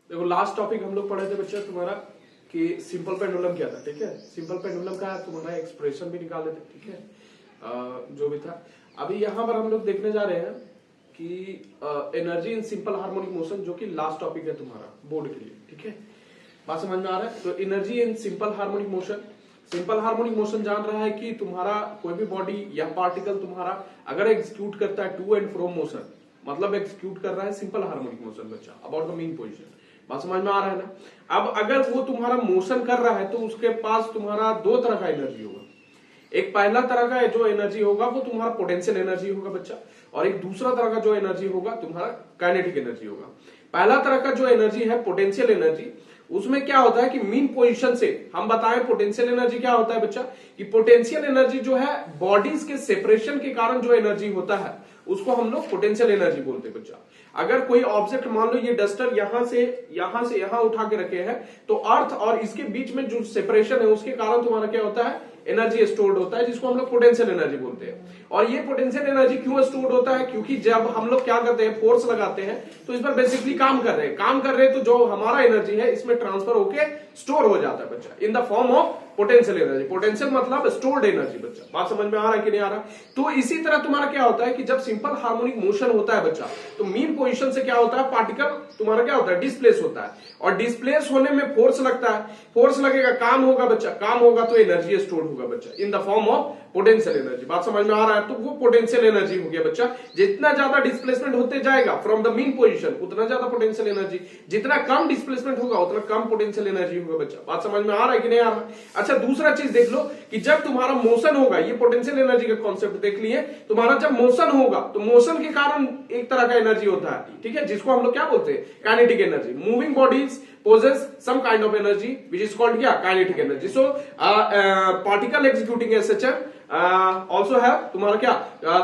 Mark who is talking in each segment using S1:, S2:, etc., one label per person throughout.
S1: देखो last topic हम लोग पढ़े थे बच्चा तुम्हारा कि सिंपल पेंडुलम क्या था, ठीक है। सिंपल पेंडुलम का तुम्हारा एक्सप्रेशन भी निकाले थे, ठीक है। जो भी था अभी यहाँ पर हम लोग देखने जा रहे हैं कि energy in simple harmonic motion, जो कि लास्ट टॉपिक है तुम्हारा बोर्ड के लिए, ठीक है। बात समझ में आ रहा है। तो energy in simple harmonic motion, simple harmonic motion जान रहा है कि तुम्हारा कोई भी बॉडी या पार्टिकल तुम्हारा अगर एग्जीक्यूट करता है टू एंड फ्रो मोशन, मतलब एग्जीक्यूट कर रहा है सिंपल हार्मोनिक मोशन बच्चा अबाउट द मीन पोजीशन। बात समझ में आ रहा है ना। अब अगर वो तुम्हारा मोशन कर रहा है तो उसके पास तुम्हारा दो तरह का एनर्जी होगा। एक पहला तरह का जो एनर्जी होगा वो तुम्हारा पोटेंशियल एनर्जी होगा बच्चा, और एक दूसरा तरह का जो एनर्जी होगा तुम्हारा काइनेटिक एनर्जी होगा। पहला तरह का जो एनर्जी है पोटेंशियल एनर्जी, उसमें क्या होता है कि मीन पोजीशन से हम बताएं पोटेंशियल एनर्जी क्या होता है बच्चा, कि पोटेंशियल एनर्जी जो है बॉडीज के सेपरेशन के कारण जो एनर्जी होता है उसको हम लोग पोटेंशियल एनर्जी बोलते हैं बच्चा। अगर कोई ऑब्जेक्ट मान लो ये डस्टर यहां से यहां उठा के रखे हैं, तो अर्थ और इसके बीच में जो सेपरेशन है उसके कारण तुम्हारा क्या होता है, एनर्जी स्टोर्ड होता है, जिसको हम लोग पोटेंशियल एनर्जी बोलते हैं। और ये पोटेंशियल एनर्जी क्यों स्टोर्ड होता है, क्योंकि जब हम लोग क्या करते हैं फोर्स लगाते हैं तो इस पर बेसिकली काम कर रहे हैं तो जो हमारा एनर्जी है इसमें ट्रांसफर होके स्टोर हो जाता है बच्चा in the form of potential energy. Potential मतलब स्टोर्ड एनर्जी बच्चा। बात समझ में आ रहा है कि नहीं आ रहा। तो इसी तरह तुम्हारा क्या होता है कि जब सिंपल हार्मोनिक मोशन होता है बच्चा, तो मीन पोजीशन से क्या होता है, पार्टिकल तुम्हारा क्या होता है, डिस्प्लेस होता है, और डिस्प्लेस होने में फोर्स लगता है, फोर्स लगेगा काम होगा बच्चा, काम होगा तो एनर्जी स्टोर होगा बच्चा in the form of potential energy. बात समझ में आ रहा है। तो वो पोटेंशियल एनर्जी हो गया बच्चा। जितना ज्यादा डिस्प्लेसमेंट होते जाएगा फ्रॉम द मीन पोजीशन उतना ज्यादा पोटेंशियल एनर्जी, जितना कम डिस्प्लेसमेंट होगा उतना कम पोटेंशियल एनर्जी होगा बच्चा। बात समझ में आ रहा है कि नहीं आ रहा। अच्छा दूसरा चीज देख लो कि जब तुम्हारा मोशन होगा, ये पोटेंशियल एनर्जी का कॉन्सेप्ट देख लिए, तुम्हारा जब मोशन होगा तो मोशन के कारण एक तरह का एनर्जी होता है, ठीक है, जिसको हम लोग क्या बोलते हैं, kinetic energy. Moving bodies possess some kind of energy which is called क्या, kinetic energy. So particle executing as such also have तुम्हारा क्या,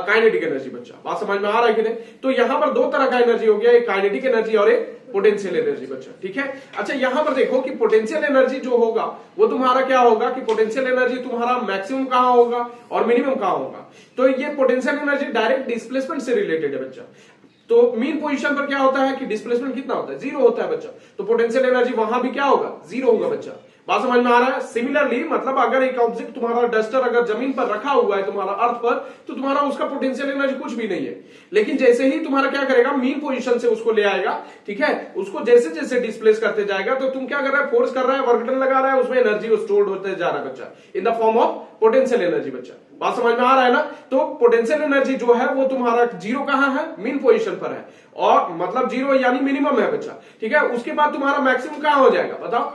S1: kinetic energy बच्चा। बात समझ में आ रहा है कि नहीं। तो यहां पर दो तरह का एनर्जी हो गया, एक काइनेटिक एनर्जी और एक पोटेंशियल एनर्जी बच्चा, ठीक है। अच्छा यहां पर देखो कि पोटेंशियल एनर्जी जो होगा वो तुम्हारा क्या होगा कि पोटेंशियल एनर्जी तुम्हारा मैक्सिमम कहां होगा और मिनिमम कहां होगा। तो ये पोटेंशियल एनर्जी डायरेक्ट डिस्प्लेसमेंट से रिलेटेड है बच्चा। तो मीन पोजीशन पर क्या होता है कि डिस्प्लेसमेंट कितना होता है, जीरो होता है बच्चा। तो पोटेंशियल एनर्जी वहां भी क्या होगा, जीरो होगा बच्चा। बात समझ में आ रहा है। सिमिलरली मतलब अगर एक ऑब्जेक्ट तुम्हारा डस्टर अगर जमीन पर रखा हुआ है तुम्हारा अर्थ पर, तो तुम्हारा उसका पोटेंशियल एनर्जी कुछ भी नहीं है। लेकिन जैसे ही तुम्हारा क्या करेगा, मीन पोजीशन से उसको ले आएगा, ठीक है, उसको जैसे जैसे डिस्प्लेस करते जाएगा तो तुम क्या कर रहा है, फोर्स कर रहा है, वर्क डन लगा रहा है, उसमें एनर्जी स्टोर्ड होते जा रहा है बच्चा in the form of potential energy बच्चा। बात समझ में आ रहा है ना। तो पोटेंशियल एनर्जी जो है वो तुम्हारा जीरो कहां है, मीन पोजीशन पर है, और मतलब जीरो यानी मिनिमम है बच्चा, ठीक है। उसके बाद तुम्हारा मैक्सिमम कहां हो जाएगा बताओ,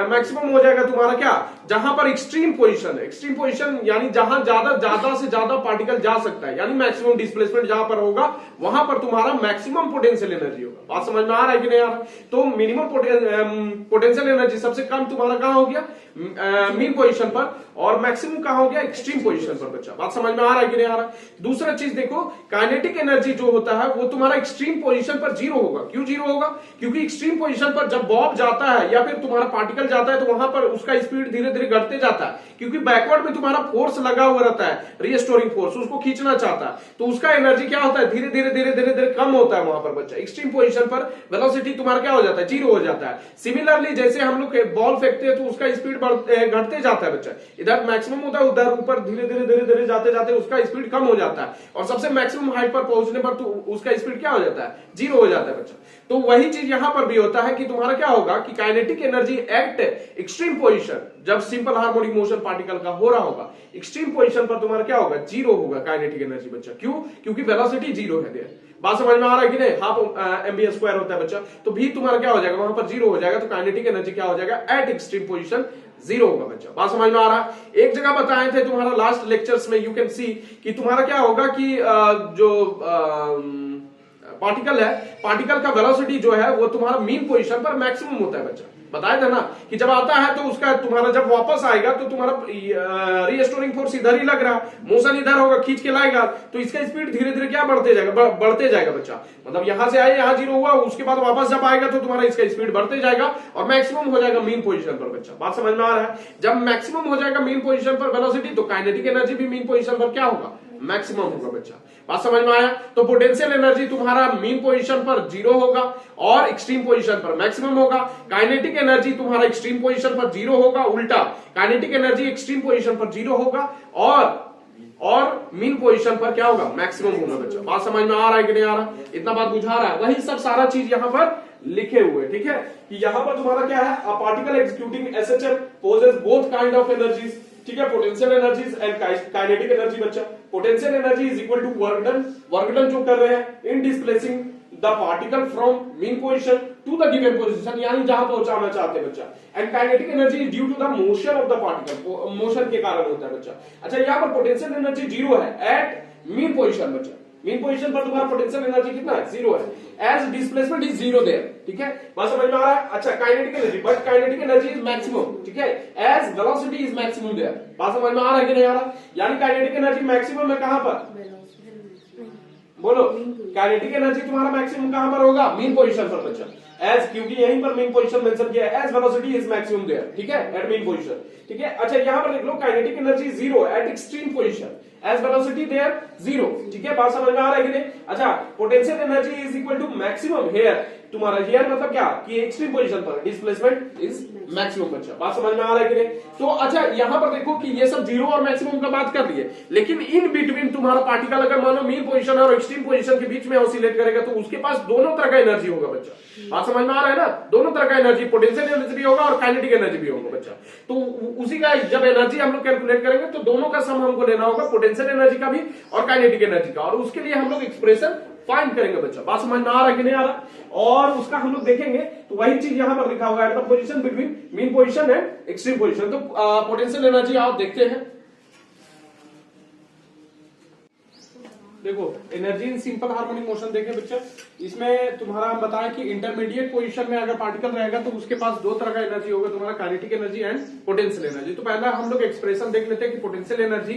S1: मैक्सिमम हो जाएगा तुम्हारा क्या, जहां पर एक्सट्रीम पोजीशन है। एक्सट्रीम पोजीशन यानी जहां ज्यादा से ज्यादा पार्टिकल जा सकता है, यानी मैक्सिमम डिस्प्लेसमेंट जहां पर होगा वहां पर तुम्हारा मैक्सिमम पोटेंशियल एनर्जी होगा। बात समझ में आ रहा है कि नहीं आ रहा। तो मिनिमम पोटेंशियल एनर्जी सबसे कम तुम्हारा कहां हो गया, मीन पोजीशन पर, और मैक्सिमम कहां हो गया, एक्सट्रीम पोजीशन पर बच्चा। बात समझ में आ रहा है कि नहीं आ रहा। दूसरा चीज देखो, काइनेटिक एनर्जी जो होता है वो तुम्हारा एक्सट्रीम पोजीशन पर जीरो होगा। क्यों जीरो होगा, क्योंकि एक्सट्रीम पोजीशन पर जब बॉब जाता है या फिर तुम्हारा पार्टिकल जाता है तो वहां पर उसका स्पीड धीरे धीरे घटते जाता है, क्योंकि बैकवर्ड में तुम्हारा फोर्स लगा हुआ रहता है, रीस्टोरिंग फोर्स, उसको खींचना चाहता है, तो उसका एनर्जी क्या होता है, धीरे धीरे धीरे धीरे धीरे कम होता है वहां पर बच्चा। एक्सट्रीम पोजीशन पर वेलोसिटी तुम्हारा क्या हो जाता है, जीरो हो जाता है। सिमिलरली जैसे हम लोग बॉल फेंकते हैं तो उसका स्पीड घटते जाता है बच्चा, इधर मैक्सिमम होता है, उधर ऊपर धीरे धीरे धीरे धीरे जाते जाते उसका स्पीड कम हो जाता है, और सबसे मैक्सिमम हाइट पर पहुंचने पर तो उसका स्पीड क्या हो जाता है, जीरो हो जाता है बच्चा। तो वही चीज यहां पर भी होता है कि तुम्हारा क्या होगा कि kinetic energy act extreme position, जब सिंपल हार्मोनिक मोशन पार्टिकल का हो रहा होगा एक्सट्रीम पोजीशन पर तुम्हारा क्या होगा, जीरो होगा काइनेटिक एनर्जी बच्चा। क्यों, क्योंकि वेलोसिटी जीरो है देयर। बात समझ में आ रहा है कि नहीं, हाफ एमबी स्क्वायर होता है बच्चा, तो भी तुम्हारा क्या हो जाएगा, वहां पर जीरो हो जाएगा। तो काइनेटिक एनर्जी क्या हो जाएगा, एट एक्सट्रीम पोजीशन जीरो होगा बच्चा। बात समझ में आ रहा है। एक जगह बताए थे तुम्हारा लास्ट लेक्चर्स में, यू कैन सी कि तुम्हारा क्या होगा कि जो पार्टिकल है, पार्टिकल का वेलोसिटी जो है वो तुम्हारा मीन पोजीशन पर मैक्सिमम होता है बच्चा। बताया था ना कि जब आता है तो उसका तुम्हारा जब वापस आएगा तो तुम्हारा रीस्टोरिंग फोर्स इधर ही लग रहा है, मोशन इधर होगा, खींच के लाएगा, तो इसका स्पीड धीरे धीरे क्या बढ़ते जाएगा बच्चा। मतलब यहां से आए, यहां जीरो हुआ, उसके बाद वापस जब आएगा तो तुम्हारा इसका स्पीड बढ़ते जाएगा और मैक्सिमम हो जाएगा मीन पोजीशन पर बच्चा। बात समझ में आ रहा है। जब मैक्सिमम हो जाएगा मीन पोजीशन पर वेलोसिटी, तो काइनेटिक एनर्जी भी मीन पोजीशन पर क्या होगा, मैक्सिमम होगा बच्चा। बात समझ में आया? तो पोटेंशियल एनर्जी तुम्हारा मीन पोजीशन पर 0 होगा और एक्सट्रीम पोजीशन पर मैक्सिमम होगा। काइनेटिक एनर्जी तुम्हारा एक्सट्रीम पोजीशन पर 0 होगा, उल्टा काइनेटिक एनर्जी एक्सट्रीम पोजीशन पर 0 होगा और मीन पोजीशन पर क्या होगा? मैक्सिमम होगा बच्चा। बात समझ में आ रहा है कि नहीं आ रहा? इतना बात बुझा रहा है? वही सब सारा चीज यहां पर लिखे हुए, ठीक है, कि यहां पर तुम्हारा क्या है, a particle executing SHM possess both kind of energies, ठीक है, potential energies and kinetic energy बच्चा। Potential energy is equal to work done, work done जो कर रहे हैं in displacing the particle from mean position to the given position, यानी जहां पहुंचाना चाहते हैं बच्चा। And kinetic energy is due to the motion of the particle, motion के कारण होता है बच्चा। अच्छा, यहां पर पोटेंशियल एनर्जी 0 है एट मीन पोजीशन बच्चा। मीन पोजीशन पर तुम्हारा पोटेंशियल एनर्जी कितना है? 0 है। एज डिस्प्लेसमेंट इज 0 देयर, ठीक है, बात समझ में आ रहा है? अच्छा, kinetic energy, but kinetic energy is maximum, ठीक है, as velocity is maximum there. बात समझ में आ रहा है कि नहीं आ रहा? यानी काइनेटिक एनर्जी मैक्सिमम है कहां पर? बोलो, काइनेटिक एनर्जी तुम्हारा मैक्सिमम कहां पर होगा? मीन पोजीशन पर बच्चा। एज, क्योंकि यहीं पर मीन पोजीशन मेंशन किया है, as velocity is maximum there, ठीक है, एट मीन पोजीशन, ठीक है। अच्छा, यहां पर देख लो, kinetic energy 0 at extreme position, as velocity there 0, ठीक है, बात समझ में आ रहा है कि नहीं? अच्छा, potential energy is equal to maximum here, तुम्हारा हियर मतलब क्या कि एक्सट्रीम पोजीशन पर डिस्प्लेसमेंट इज मैक्सिमम बच्चा। बात समझ में आ रहा है कि नहीं? तो अच्छा, यहां पर देखो कि ये सब 0 और मैक्सिमम का बात कर लिए, लेकिन इन बिटवीन तुम्हारा पार्टिकल अगर मानो मीन पोजीशन और एक्सट्रीम पोजीशन के बीच में ऑसिलेट करेगा तो उसके पास दोनों तरह का एनर्जी होगा बच्चा। बात समझ में आ रहा है ना? दोनों तरह का एनर्जी, पोटेंशियल एनर्जी भी होगा और काइनेटिक एनर्जी भी होगा बच्चा। तो उसी का जब एनर्जी हम लोग कैलकुलेट करेंगे तो दोनों का सम हमको लेना होगा, पोटेंशियल एनर्जी का भी और काइनेटिक एनर्जी का, और उसके लिए हम लोग एक्सप्रेशन फाइंड करेंगे बच्चा। बात समझ में आ रहा है कि नहीं आ रहा? और उसका हम लोग देखेंगे तो वही चीज यहां पर लिखा हुआ है, the position between mean position and extreme position. तो पोटेंशियल एनर्जी आप देखते हैं, देखो, energy in simple harmonic motion देखें बच्चा, इसमें तुम्हारा हम बताएं कि इंटरमीडिएट पोजीशन में अगर पार्टिकल रहेगा तो उसके पास दो तरह का एनर्जी होगा, तुम्हारा kinetic energy and potential energy. तो पहला हम लोग एक्सप्रेशन देख लेते हैं कि पोटेंशियल एनर्जी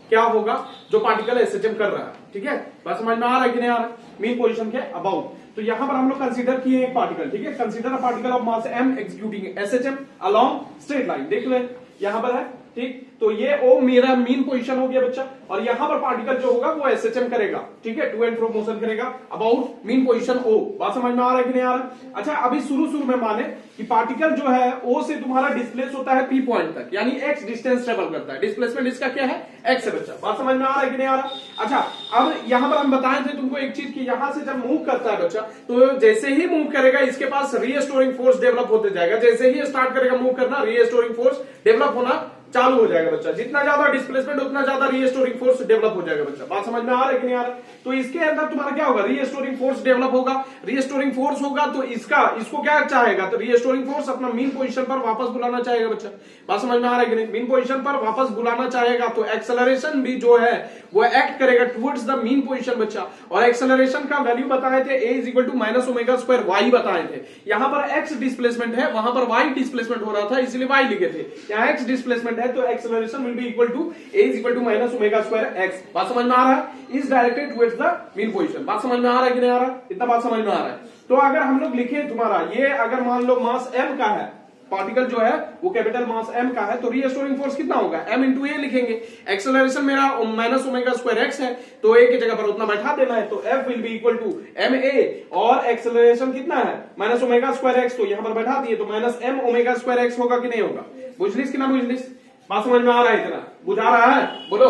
S1: क्या होगा जो पार्टिकल एसएचएम कर रहा है, ठीक है, बात समझ में आ रहा है कि नहीं आ रहा? मीन पोजीशन के अबाउट। तो यहां पर हम लोग कंसीडर किए एक पार्टिकल, ठीक है, consider a particle of mass m executing SHM along straight line, देख ले यहां पर है, ठीक। तो ये ओ मेरा मीन पोजीशन हो गया बच्चा, और यहां पर पार्टिकल जो होगा वो एसएचएम करेगा, ठीक है, टू एंड फ्रो मोशन करेगा अबाउट मीन पोजीशन ओ। बात समझ में आ रहा है कि नहीं आ रहा? अच्छा, अभी शुरू में माने कि पार्टिकल जो है ओ से तुम्हारा डिस्प्लेस होता है पी पॉइंट तक, यानी एक्स डिस्टेंस ट्रेवल करता है, डिस्प्लेसमेंट इसका क्या है? एक्स है बच्चा। बात समझ में आ रहा है कि नहीं आ रहा? अच्छा, अब यहां पर हम बताए थे तुमको एक चीज की, यहां से जब मूव करता है बच्चा तो जैसे ही मूव करेगा इसके पास रीस्टोरिंग फोर्स डेवलप होते जाएगा, जैसे ही स्टार्ट करेगा मूव करना रीस्टोरिंग फोर्स डेवलप होना चालू हो जाएगा बच्चा। जितना ज्यादा डिस्प्लेसमेंट उतना ज्यादा रीस्टोरिंग फोर्स डेवलप हो जाएगा बच्चा। बात समझ में आ रहा है कि नहीं आ रहा? तो इसके अंदर तुम्हारा क्या होगा? रीस्टोरिंग फोर्स डेवलप होगा, रीस्टोरिंग फोर्स होगा तो इसको क्या चाहेगा? तो रीस्टोरिंग फोर्स अपना मीन पोजीशन पर वापस बुलाना चाहेगा बच्चा। बात समझ में आ रहा है कि नहीं? मीन पोजीशन पर वापस बुलाना चाहेगा तो एक्सेलरेशन भी जो है वो एक्ट करेगा टुवर्ड्स द मीन पोजीशन बच्चा। और एक्सेलरेशन का वैल्यू बताए थे a is equal to minus omega square y बताए थे। यहां पर x डिस्प्लेसमेंट है, वहां पर y डिस्प्लेसमेंट हो रहा था, इसलिए y लिखे थे। यहां x डिस्प्लेसमेंट है तो acceleration will be equal to a is equal to minus omega square x। बात समझ में आ रहा है? Is directed towards the mean position. बात समझ में आ रहा है कि नहीं आ रहा? इतना बात समझ में आ रहा है? तो अगर हम लोग लिखे तुम्हारा ये, अगर मान लो मास m का है, पार्टिकल जो है वो कैपिटल मास m का है, तो रीस्टोरिंग फोर्स कितना होगा? m इंटू ए लिखेंगे। एक्सेलरेशन मेरा माइनस ओमेगा स्क्वायर x है तो a की जगह पर उतना बैठा देना है, तो f will be equal to ma, और एक्सेलरेशन कितना है? माइनस ओमेगा स्क्वायर x, तो यहां पर बैठा दिए तो minus m omega square x होगा कि नहीं होगा? बुझलिस कि ना बुझलिस? बात समझ में आ रहा है? इतना बुझा रहा है? बोलो।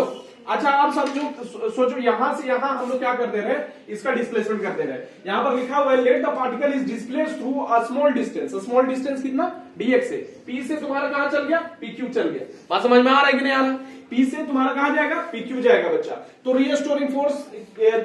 S1: अच्छा, आप समझो, सोचो यहां से यहां हम लोग क्या कर दे रहे हैं? इसका डिस्प्लेसमेंट कर दे रहे हैं। यहां पर लिखा हुआ है let the particle is displace through a small distance. Small distance कितना? dx से। p से तुम्हारा कहां चल गया? pq चल गया। बात समझ में आ रहा है कि नहीं आ रहा? p से तुम्हारा कहां जाएगा? pq जाएगा बच्चा। तो रीस्टोरिंग फोर्स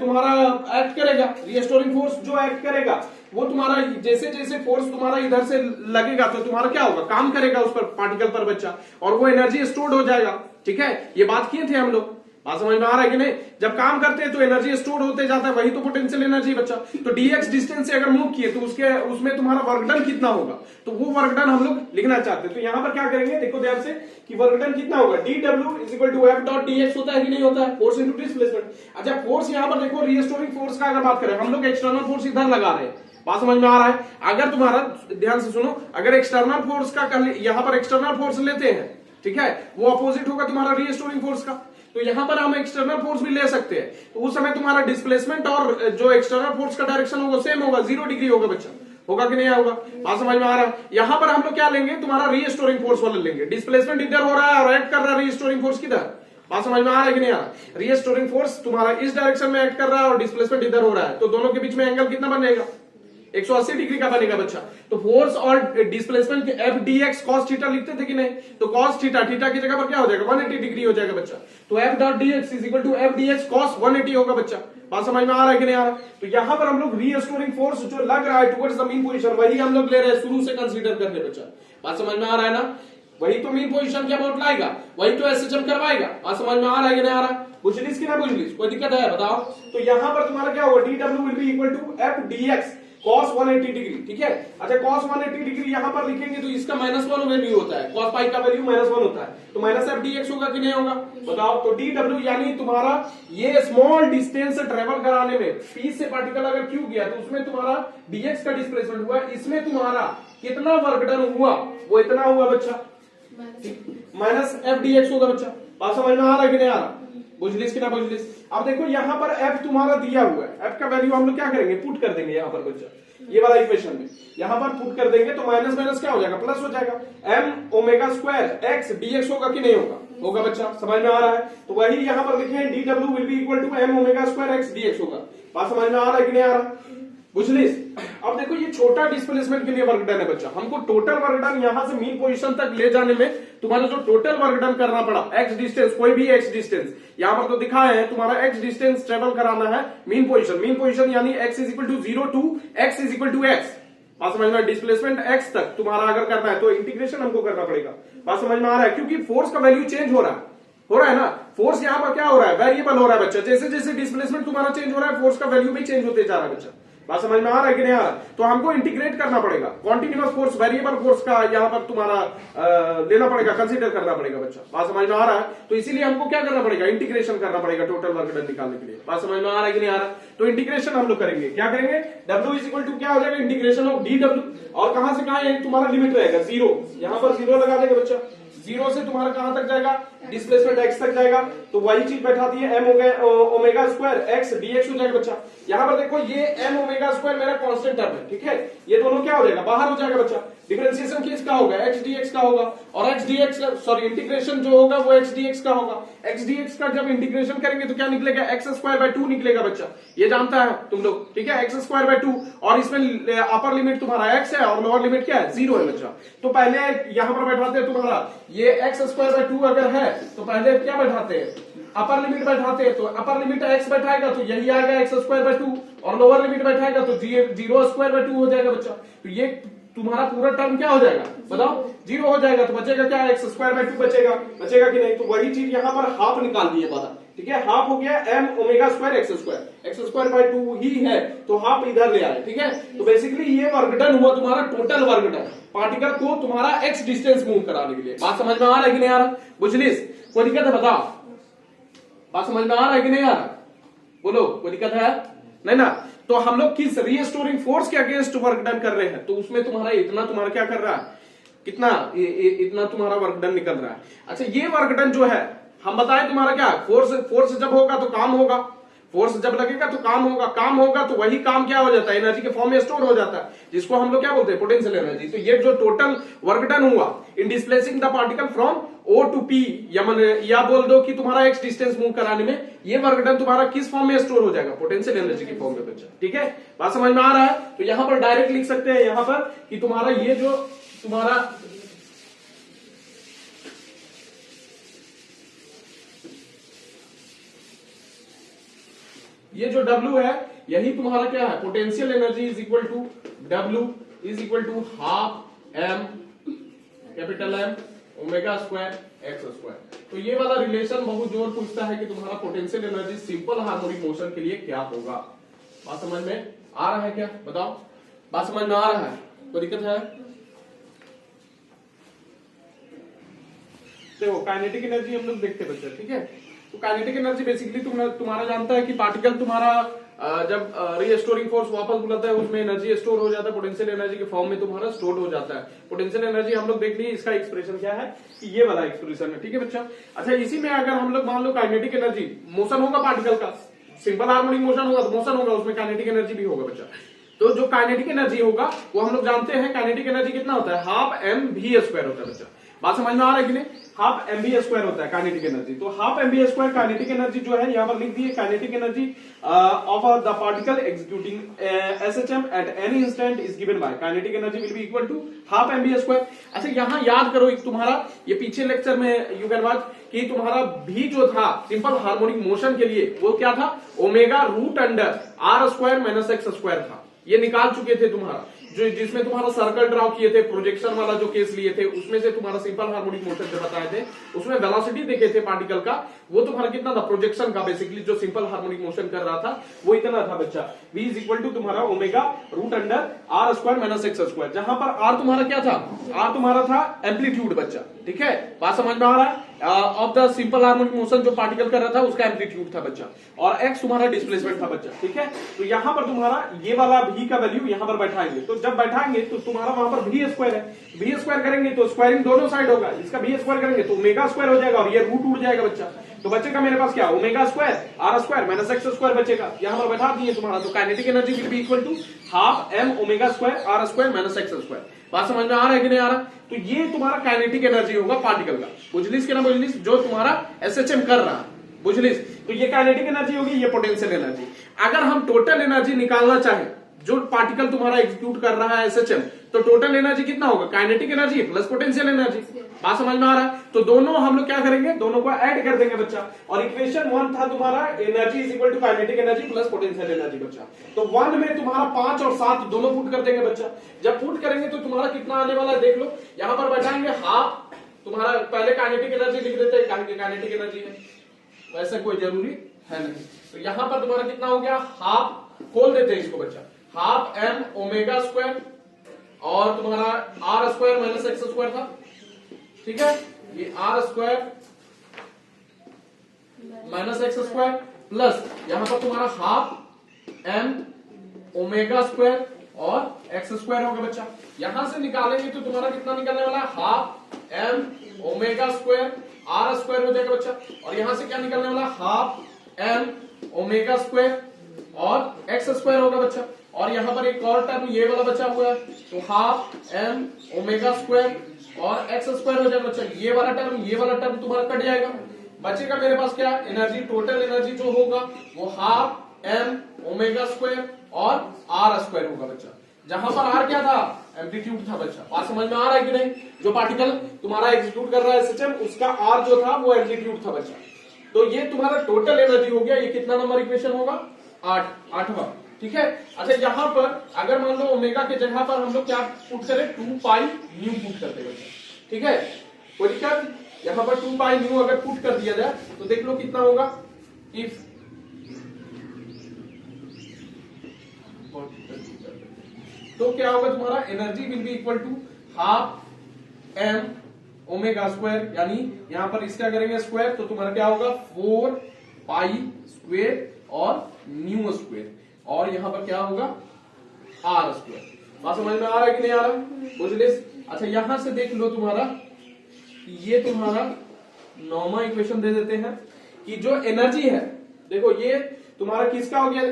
S1: तुम्हारा एक्ट करेगा, रीस्टोरिंग फोर्स जो एक्ट करेगा वो तुम्हारा जैसे जैसे फोर्स तुम्हारा इधर से लगेगा तो तुम्हारा क्या होगा? काम करेगा उस पर, पार्टिकल पर बच्चा, और वो एनर्जी स्टोर्ड हो जाएगा, ठीक है। ये बात किए थे हम लोग। बात समझ में आ रहा है कि नहीं? जब काम करते हैं तो एनर्जी स्टोर होते जाता है, वही तो पोटेंशियल एनर्जी बच्चा। तो dx डिस्टेंस से अगर मूव किए तो उसमें तुम्हारा वर्क डन कितना होगा? तो वो वर्क डन हम लोग लिखना चाहते हैं। तो यहां पर क्या करेंगे? देखो ध्यान से कि वर्क डन कितना होगा? dw is equal to f dot dx होता है कि नहीं होता है? Force into displacement. अच्छा, फोर्स यहां पर देखो, रीस्टोरिंग फोर्स का अगर बात करें, हम लोग एक्सटर्नल फोर्स इधर लगा रहे हैं। बात समझ में आ रहा है? अगर तुम्हारा ध्यान से सुनो, अगर एक्सटर्नल फोर्स का यहां पर एक्सटर्नल फोर्स लेते हैं, ठीक है, वो अपोजिट होगा तुम्हारा रीस्टोरिंग फोर्स का। तो यहां पर हम एक्सटर्नल फोर्स भी ले सकते हैं, तो उस समय तुम्हारा डिस्प्लेसमेंट और जो एक्सटर्नल फोर्स का डायरेक्शन होगा सेम होगा, 0 डिग्री होगा बच्चा, होगा कि नहीं होगा? बात समझ में आ रहा है? यहां पर हम लोग क्या लेंगे, तुम्हारा रीस्टोरिंग फोर्स वाला लेंगे। डिस्प्लेसमेंट इधर हो रहा है और एक्ट कर रहा है रीस्टोरिंग फोर्स किधर? बात समझ में आ रहा है कि नहीं आ रहा? रीस्टोरिंग फोर्स तुम्हारा इस डायरेक्शन में एक्ट कर रहा है और डिस्प्लेसमेंट इधर हो रहा है, तो दोनों के बीच में एंगल कितना बनेगा? 180 डिग्री का बनेगा बच्चा। तो फोर्स और डिस्प्लेसमेंट के F D X cos theta लिखते थे कि नहीं? तो कॉस थीटा, थीटा की जगह पर क्या हो जाएगा? 180 डिग्री हो जाएगा बच्चा। तो F dot D X is equal to F D X cos 180 होगा बच्चा। बात समझ में आ रहा है कि नहीं आ रहा? तो यहां पर हम लोग रीस्टोरिंग फोर्स जो लग रहा है टुवर्ड्स द मीन पोजीशन, वही हम लोग ले रहे हैं, शुरू से कंसीडर कर ले बच्चा। बात समझ में आ रहा है ना? वही तो मीन पोजीशन क्या लाएगा, वही तो एसएचएम करवाएगा। बात समझ में आ रहा है कि नहीं आ रहा? बुझलिस कि ना बुझलिस? कोई दिक्कत है बताओ? तो यहां पर तुम्हारा क्या होगा, D W will be equal to F D X cos 180 degree, ठीक है। अच्छा cos 180 डिग्री यहां पर लिखेंगे तो इसका -1 वैल्यू होता है, cos पाई का वैल्यू -1 होता है, तो माइनस एफ डी एक्स होगा कि नहीं होगा बताओ? तो डी डब्ल्यू यानी तुम्हारा ये स्मॉल डिस्टेंस से ट्रेवल कराने में पी से पार्टिकल अगर क्यू गया तो उसमें तुम्हारा डीएक्स का डिस्प्लेसमेंट हुआ, इसमें तुम्हारा कितना वर्क डन हुआ, वो इतना हुआ बच्चा, माइनस एफ डी एक्स होगा बच्चा। बात समझ में आ रहा है कि नहीं आ रहा? बुझलिस कि ना बुझलिस? अब देखो यहां पर f तुम्हारा दिया हुआ है, f का वैल्यू हम लोग क्या करेंगे, पुट कर देंगे यहां पर बच्चा, ये वाला इक्वेशन में यहां पर पुट कर देंगे तो माइनस माइनस क्या हो जाएगा, प्लस हो जाएगा। m omega square x dx होगा कि नहीं होगा? होगा बच्चा, समझ में आ रहा है? तो वही यहां पर लिखे हैं dw will be equal to m omega square x dx होगा। बात समझ में आ रहा है कि नहीं आ रहा? बुझलिस? अब देखो ये छोटा डिस्प्लेसमेंट के लिए वर्क डन है बच्चा, हमको टोटल वर्क डन यहां से मीन पोजीशन तक ले जाने में तुम्हारा जो टोटल वर्क डन करना पड़ा, एक्स डिस्टेंस, कोई भी एक्स डिस्टेंस यहां पर तो दिखाए हैं, तुम्हारा एक्स डिस्टेंस ट्रेवल कराना है मीन पोजीशन यानी X is equal to 0 to X is equal to X. बात समझ में? डिस्प्लेसमेंट एक्स तक तुम्हारा अगर करना है तो इंटीग्रेशन हमको करना पड़ेगा। बात समझ में आ रहा है? क्योंकि फोर्स का वैल्यू चेंज हो रहा है ना, फोर्स यहां पर क्या हो रहा है, वेरिएबल हो रहा है बच्चा, जैसे जैसे डिस्प्लेसमेंट तुम्हारा चेंज हो रहा है फोर्स का वैल्यू भी चेंज होते जा रहा है बच्चा। बात समझ में आ रहा है कि नहीं आ रहा? तो हमको इंटीग्रेट करना पड़ेगा, कॉन्टिन्यूअस फोर्स वेरिएबल फोर्स का यहां पर तुम्हारा लेना पड़ेगा, कंसीडर करना पड़ेगा बच्चा। बात समझ में आ रहा है? तो इसीलिए हमको क्या करना पड़ेगा, इंटीग्रेशन करना पड़ेगा टोटल वर्क डन निकालने के लिए। बात समझ में आ रहा है कि नहीं आ रहा? तो इंटीग्रेशन हम लोग करेंगे, क्या करेंगे, W इज इक्वल टू क्या हो जाएगा, इंटीग्रेशन ऑफ डी डब्ल्यू, और कहां से कहां तुम्हारा लिमिट रहेगा, 0, यहां पर 0 लगा देगा बच्चा, 0 से तुम्हारा कहां तक जाएगा, डिस्प्लेसमेंट x तक जाएगा, तो वही चीज बैठा दी है m omega square x dx हो जाएगा बच्चा। यहां पर देखो ये m ओमेगा स्क्वायर मेरा कांस्टेंट टर्म है, ठीक है, ये दोनों क्या हो जाएगा, बाहर हो जाएगा बच्चा। डिफरेंशिएशन किसका होगा, x dx का होगा, और x dx का सॉरी इंटीग्रेशन जो होगा वो x dx का होगा। x dx का जब इंटीग्रेशन करेंगे तो क्या निकलेगा, x स्क्वायर बाय 2 निकलेगा बच्चा, ये जानता है तुम लोग, ठीक है, x स्क्वायर बाय 2, और इसमें अपर लिमिट तुम्हारा x है और लोअर लिमिट क्या है, 0 है बच्चा। तो पहले यहां पर बैठाते हैं तुम्हारा ये x स्क्वायर बाय 2 अगर है तो पहले क्या बैठाते हैं, अपर लिमिट बैठाते हैं, तो अपर लिमिट x बैठाएगा तो यही आएगा x स्क्वायर बाय 2, और लोअर लिमिट बैठाएगा तो 0 स्क्वायर बाय 2 हो जाएगा बच्चा। तो ये तुम्हारा पूरा टर्म क्या हो जाएगा बताओ, 0 हो जाएगा, तो बचेगा क्या, x स्क्वायर बाय 2 बचेगा कि नहीं? तो वही चीज यहां पर हाफ निकाल दी है बाहर, ठीक है, हाफ हो गया m omega square x square by 2 ही है, तो हाफ इधर ले आए, ठीक है। तो बेसिकली ये वर्क डन हुआ तुम्हारा टोटल वर्क डन, पार्टिकल को तुम्हारा x डिस्टेंस मूव कराने के लिए। बात समझ में आ रहा है कि नहीं आ रहा, बुझलिस? कोई दिक्कत है बताओ? बात समझ में आ रहा है कि नहीं आ रहा, बोलो, कोई दिक्कत है नहीं ना? तो हम लोग किस रीस्टोरिंग फोर्स के अगेंस्ट वर्क डन कर रहे हैं, तो उसमें तुम्हारा इतना तुम्हारा क्या कर रहा है, कितना इतना तुम्हारा वर्क डन निकल रहा है। अच्छा ये वर्क डन जो है हम बताएं तुम्हारा क्या, फोर्स जब होगा तो काम होगा, फोर्स जब लगेगा तो काम होगा तो वही काम क्या हो जाता है, एनर्जी के फॉर्म में स्टोर हो जाता है, जिसको हम लोग क्या बोलते हैं, पोटेंशियल एनर्जी। तो ये जो टोटल वर्क डन हुआ in displacing the particle from O to P, या बोल दो कि तुम्हारा x डिस्टेंस मूव कराने में ये वर्क डन तुम्हारा किस फॉर्म में स्टोर हो जाएगा, पोटेंशियल एनर्जी के फॉर्म में बच्चा, ठीक है। बात समझ में आ रहा है? तो यहां पर डायरेक्ट लिख सकते हैं यहां पर कि तुम्हारा ये जो तुम्हारा ये जो W है यही तुम्हारा क्या है, potential energy is equal to W is equal to half m capital M omega square X square. तो ये वाला रिलेशन बहुत जोर पूछता है कि तुम्हारा potential energy simple harmonic motion के लिए क्या होगा। बात समझ में आ रहा है क्या बताओ? बात समझ में आ रहा है, कोई दिक्कत है? देखो काइनेटिक एनर्जी हम लोग देखते बच्चे, ठीक है, तो काइनेटिक एनर्जी बेसिकली तुम्हारा जानता है कि पार्टिकल तुम्हारा जब रीस्टोरिंग फोर्स वापस बुलाता है उसमें एनर्जी स्टोर हो जाता है, पोटेंशियल एनर्जी के फॉर्म में तुम्हारा स्टोर हो जाता है। पोटेंशियल एनर्जी हम लोग देख लिए, इसका एक्सप्रेशन क्या है कि ये वाला एक्सप्रेशन है, ठीक है बच्चा। अच्छा, इसी में अगर हम लोग मान लो काइनेटिक एनर्जी, मोशन होगा पार्टिकल का, सिंपल हार्मोनिक मोशन होगा तो मोशन होगा, उसमें काइनेटिक एनर्जी भी होगा बच्चा। तो जो काइनेटिक एनर्जी होगा वो हम लोग जानते हैं, काइनेटिक एनर्जी कितना होता है, हाफ एम वी स्क्वायर होता है बच्चा। बात समझ में आ रहा है कि नहीं, हाफ एम वी स्क्वायर होता है काइनेटिक एनर्जी। तो half M V square kinetic energy जो है यहाँ पर लिख दिए, kinetic energy of the particle executing SHM at any instant is given by kinetic energy will be equal to half M V square. अच्छा, यहाँ याद करो एक तुम्हारा ये पीछे लेक्चर में यू कैन वॉच कि तुम्हारा भी जो था सिंपल हार्मोनिक मोशन के लिए वो क्या था, omega root under R square minus X square था। ये निकाल चुके थे तुम्हारा, जो जिसमें तुम्हारा सर्कल ड्रॉ किए थे, प्रोजेक्शन वाला जो केस लिए थे, उसमें से तुम्हारा सिंपल हार्मोनिक मोशन जो बताए थे, उसमें वेलोसिटी देखे थे पार्टिकल का, वो तुम्हारा कितना था, प्रोजेक्शन का बेसिकली जो सिंपल हार्मोनिक मोशन कर रहा था वो इतना था बच्चा, v इज इक्वल टू तुम्हारा omega root under R square minus X square, जहां पर आर तुम्हारा क्या था, आर तुम्हारा था एम्पलीट्यूड बच्चा, ठीक है, बात समझ में आ रहा है, of the simple harmonic motion जो पार्टिकल कर रहा था उसका एम्पलीट्यूड था बच्चा, और एक्स तुम्हारा डिस्प्लेसमेंट था बच्चा, ठीक है। तो यहां पर तुम्हारा ये वाला v का वैल्यू यहां पर बैठाएंगे, तो जब बैठाएंगे तो तुम्हारा वहां पर v स्क्वायर है, v स्क्वायर करेंगे तो स्क्वायरिंग दोनों साइड होगा, इसका v स्क्वायर करेंगे तो ओमेगा स्क्वायर हो जाएगा और ये रूट उड़ जाएगा बच्चा, तो बचेगा मेरे पास क्या, omega square R square minus X square बचेगा, यहां पर बैठा दिए तुम्हारा। तो kinetic energy will be equal to half M omega square R square minus X square. बात समझ में आ रहा है कि नहीं आ रहा? तो ये तुम्हारा काइनेटिक एनर्जी होगा पार्टिकल का, बुझलिस के ना बुझलिस, जो तुम्हारा एसएचएम कर रहा है, बुझलिस। तो ये काइनेटिक एनर्जी होगी, ये पोटेंशियल एनर्जी। अगर हम टोटल एनर्जी निकालना चाहें, जो पार्टिकल तुम्हारा एग्जीक्यूट कर रहा है एसएचएम, तो टोटल एनर्जी कितना होगा, kinetic energy plus potential energy. बात समझ में आ रहा है? तो दोनों हम लोग क्या करेंगे, दोनों को ऐड कर देंगे बच्चा, और इक्वेशन 1 था तुम्हारा energy is equal to kinetic energy plus potential energy बच्चा। तो 1 में तुम्हारा 5 और 7 दोनों पुट कर देंगे बच्चा। जब पुट करेंगे तो तुम्हारा कितना आने वाला है देख लो, यहां पर बैठाएंगे हाफ, तुम्हारा पहले काइनेटिक एनर्जी लिख देते हैं, काइनेटिक एनर्जी है, वैसे कोई जरूरी है नहीं। तो यहां पर तुम्हारा कितना हो गया, हाफ, खोल देते हैं इसको बच्चा, हाफ एम ओमेगा स्क्वायर और तुम्हारा R square minus X square था, ठीक है, ये R square minus X square plus यहां पर तुम्हारा हाफ एम ओमेगा स्क्वायर और एक्स स्क्वायर होगा बच्चा। यहां से निकालेंगे तो तुम्हारा कितना निकलने वाला है, half M omega square R square हो जाएगा बच्चा, और यहां से क्या निकलने वाला, हाफ एम ओमेगा स्क्वायर और एक्स स्क्वायर होगा बच्चा, और यहां पर एक और टर्म ये वाला बचा हुआ है, तो हाफ एम ओमेगा स्क्वायर और एक्स स्क्वायर हो जाएगा बच्चा। ये वाला टर्म तुम्हारा कट जाएगा, बचेगा मेरे पास क्या, एनर्जी, टोटल एनर्जी जो होगा वो हाफ एम ओमेगा स्क्वायर और आर स्क्वायर होगा बच्चा, जहां पर आर क्या था, एम्पलीट्यूड था बच्चा। बात समझ में आ रहा है कि नहीं? जो पार्टिकल तुम्हारा एग्जीक्यूट कर रहा है सिस्टम, उसका आर जो था वो एम्पलीट्यूड था बच्चा। तो ये तुम्हारा टोटल एनर्जी हो गया। ये कितना नंबर इक्वेशन होगा, 8वां, ठीक है। अच्छा, यहां पर अगर मान लो ओमेगा के जगह पर हम लोग क्या पुट करें, 2 पाई न्यू पुट करते हैं, ठीक है, कोई दिक्कत, यहां पर 2 पाई न्यू अगर पुट कर दिया जाए तो देख लो कितना होगा, इफ तो क्या होगा तुम्हारा, energy will be equal to half M omega square, यानी यहां पर इसका करेंगे स्क्वायर तो तुम्हारा क्या होगा, 4 पाई स्क्वायर और न्यू स्क्वायर, और यहां पर क्या होगा, आर स्क्वायर। बात समझ में आ रहा है कि नहीं आ रहा, बुझलिस। अच्छा, यहां से देख लो तुम्हारा, ये तुम्हारा 9वां इक्वेशन दे देते हैं कि जो एनर्जी है, देखो ये तुम्हारा किसका हो गया,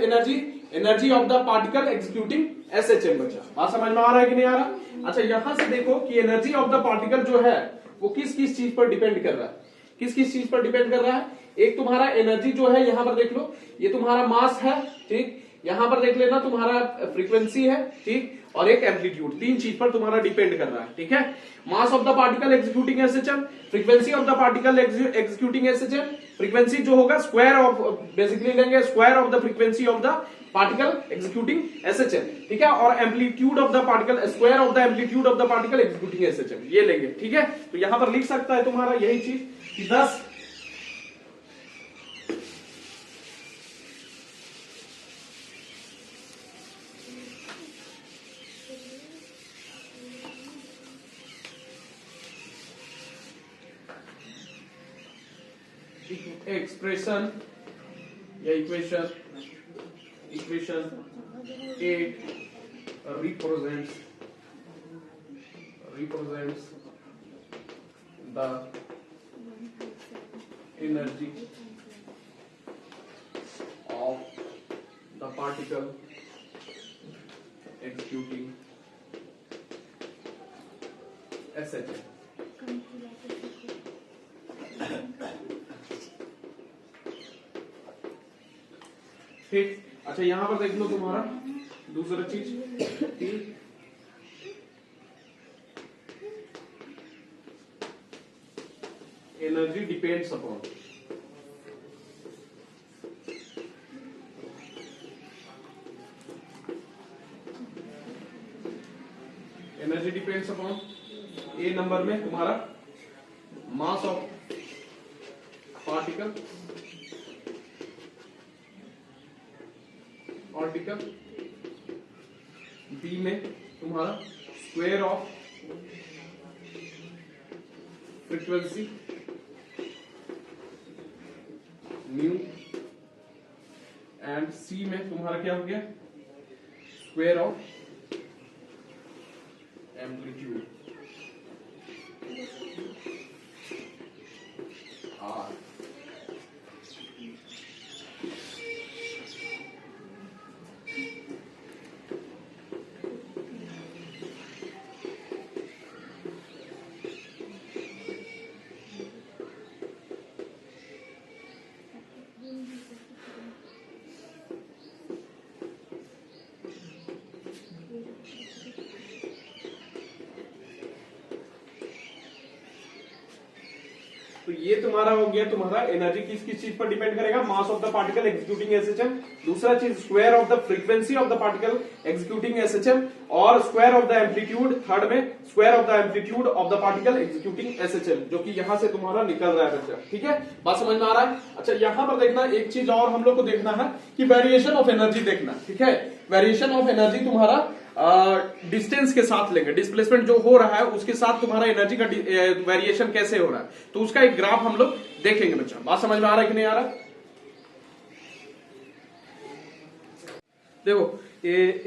S1: energy of the particle executing SHM बच्चा। बात समझ में आ रहा है कि नहीं आ रहा? अच्छा, यहां से देखो कि एनर्जी ऑफ द पार्टिकल जो है वो किस किस चीज पर डिपेंड कर रहा है, किस किस चीज पर डिपेंड कर रहा है। एक तुम्हारा एनर्जी जो है, यहां पर देख लो, ये तुम्हारा मास है, ठीक, यहां पर देख लेना तुम्हारा फ्रीक्वेंसी है, ठीक, और एक एम्पलीट्यूड, 3 चीज पर तुम्हारा डिपेंड कर रहा है, ठीक है। मास of the particle executing SHM, frequency of the particle executing SHM, frequency जो होगा स्क्वायर ऑफ, बेसिकली लेंगे square of the frequency of the particle executing SHM, ठीक है, और amplitude of the particle, square of the amplitude of the particle executing SHM, ये लेंगे, ठीक है। तो यहां पर लिख सकता है तुम्हारा यही चीज कि 10 ठीक है। एक्सप्रेशन या equation 8 represents the energy of the particle executing SHM. ठीक, अच्छा यहां पर देख लो तुम्हारा दूसरा चीज कि energy depends upon a number में तुम्हारा मास ऑफ पार्टिकल बी में तुम्हारा square of frequency mu and C में तुम्हारा क्या हो गया स्क्वायर ऑफ एम्पलीट्यूड आर। तो ये तुम्हारा हो गया तुम्हारा एनर्जी किस चीज पर डिपेंड करेगा mass of the particle executing SHM. दूसरा चीज square of the frequency of the particle executing SHM और square of the amplitude. Third में square of the amplitude of the particle executing SHM जो कि यहां से तुम्हारा निकल रहा है बच्चा। ठीक है, बात समझ में आ रहा है। अच्छा यहां पर देखना एक चीज और हम लोग को देखना है कि वेरिएशन ऑफ एनर्जी देखना। ठीक है, वेरिएशन ऑफ एनर्जी तुम्हारा डिस्टेंस के साथ लेंगे, डिस्प्लेसमेंट जो हो रहा है उसके साथ तुम्हारा एनर्जी का वेरिएशन कैसे हो रहा है, तो उसका एक ग्राफ हम लोग देखेंगे बच्चा। बात समझ में आ रहा है कि नहीं आ रहा? देखो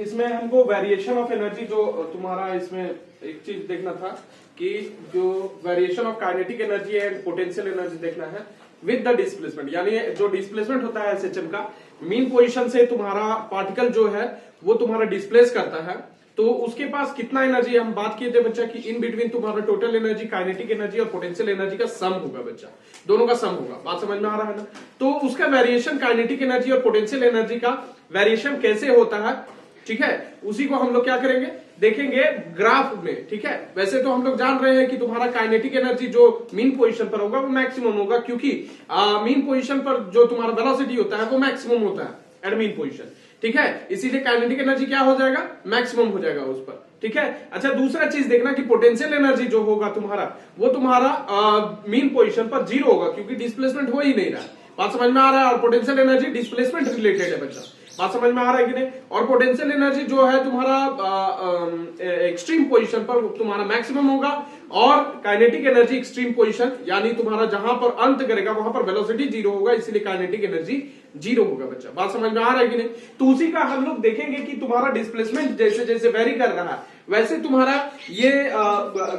S1: इसमें हमको वेरिएशन ऑफ एनर्जी जो तुम्हारा इसमें एक चीज देखना था कि जो variation of kinetic energy and potential energy देखना है विद द डिस्प्लेसमेंट, यानी जो डिस्प्लेसमेंट होता है एसएचएम का मीन पोजीशन से तुम्हारा पार्टिकल जो है वो तुम्हारा डिस्प्लेस करता है, तो उसके पास कितना एनर्जी, हम बात किए थे बच्चा कि इन बिटवीन तुम्हारा टोटल एनर्जी, काइनेटिक एनर्जी और पोटेंशियल एनर्जी का सम होगा बच्चा, दोनों का सम होगा। बात समझ में आ रहा है ना? तो उसका वेरिएशन काइनेटिक एनर्जी और पोटेंशियल एनर्जी का वेरिएशन कैसे होता है, ठीक है, उसी को हम लोग क्या करेंगे देखेंगे ग्राफ में। ठीक है, वैसे तो हम लोग जान रहे हैं कि तुम्हारा काइनेटिक एनर्जी जो मीन पोजीशन पर होगा वो मैक्सिमम होगा, क्योंकि मीन पोजीशन पर जो तुम्हारा वेलोसिटी होता है वो मैक्सिमम होता है एट मीन पोजीशन। ठीक है, इसीलिए काइनेटिक एनर्जी क्या हो जाएगा, मैक्सिमम हो जाएगा उस पर। ठीक है, अच्छा दूसरा चीज देखना कि पोटेंशियल एनर्जी जो होगा तुम्हारा वो तुम्हारा मीन पोजीशन पर जीरो होगा, क्योंकि डिस्प्लेसमेंट हो ही नहीं रहा। बात समझ में आ रहा है? और पोटेंशियल एनर्जी डिस्प्लेसमेंट रिलेटेड है बच्चा। बात समझ में आ रहा है कि नहीं? और पोटेंशियल एनर्जी जो है तुम्हारा एक्सट्रीम पोजीशन पर तुम्हारा मैक्सिमम होगा, और काइनेटिक एनर्जी एक्सट्रीम पोजीशन यानी तुम्हारा जहां पर अंत करेगा वहां पर वेलोसिटी जीरो होगा, इसलिए काइनेटिक एनर्जी जीरो होगा बच्चा। बात समझ में आ रहा है कि नहीं? तो उसी का हम लोग देखेंगे कि तुम्हारा डिस्प्लेसमेंट जैसे जैसे वेरी कर रहा है वैसे तुम्हारा ये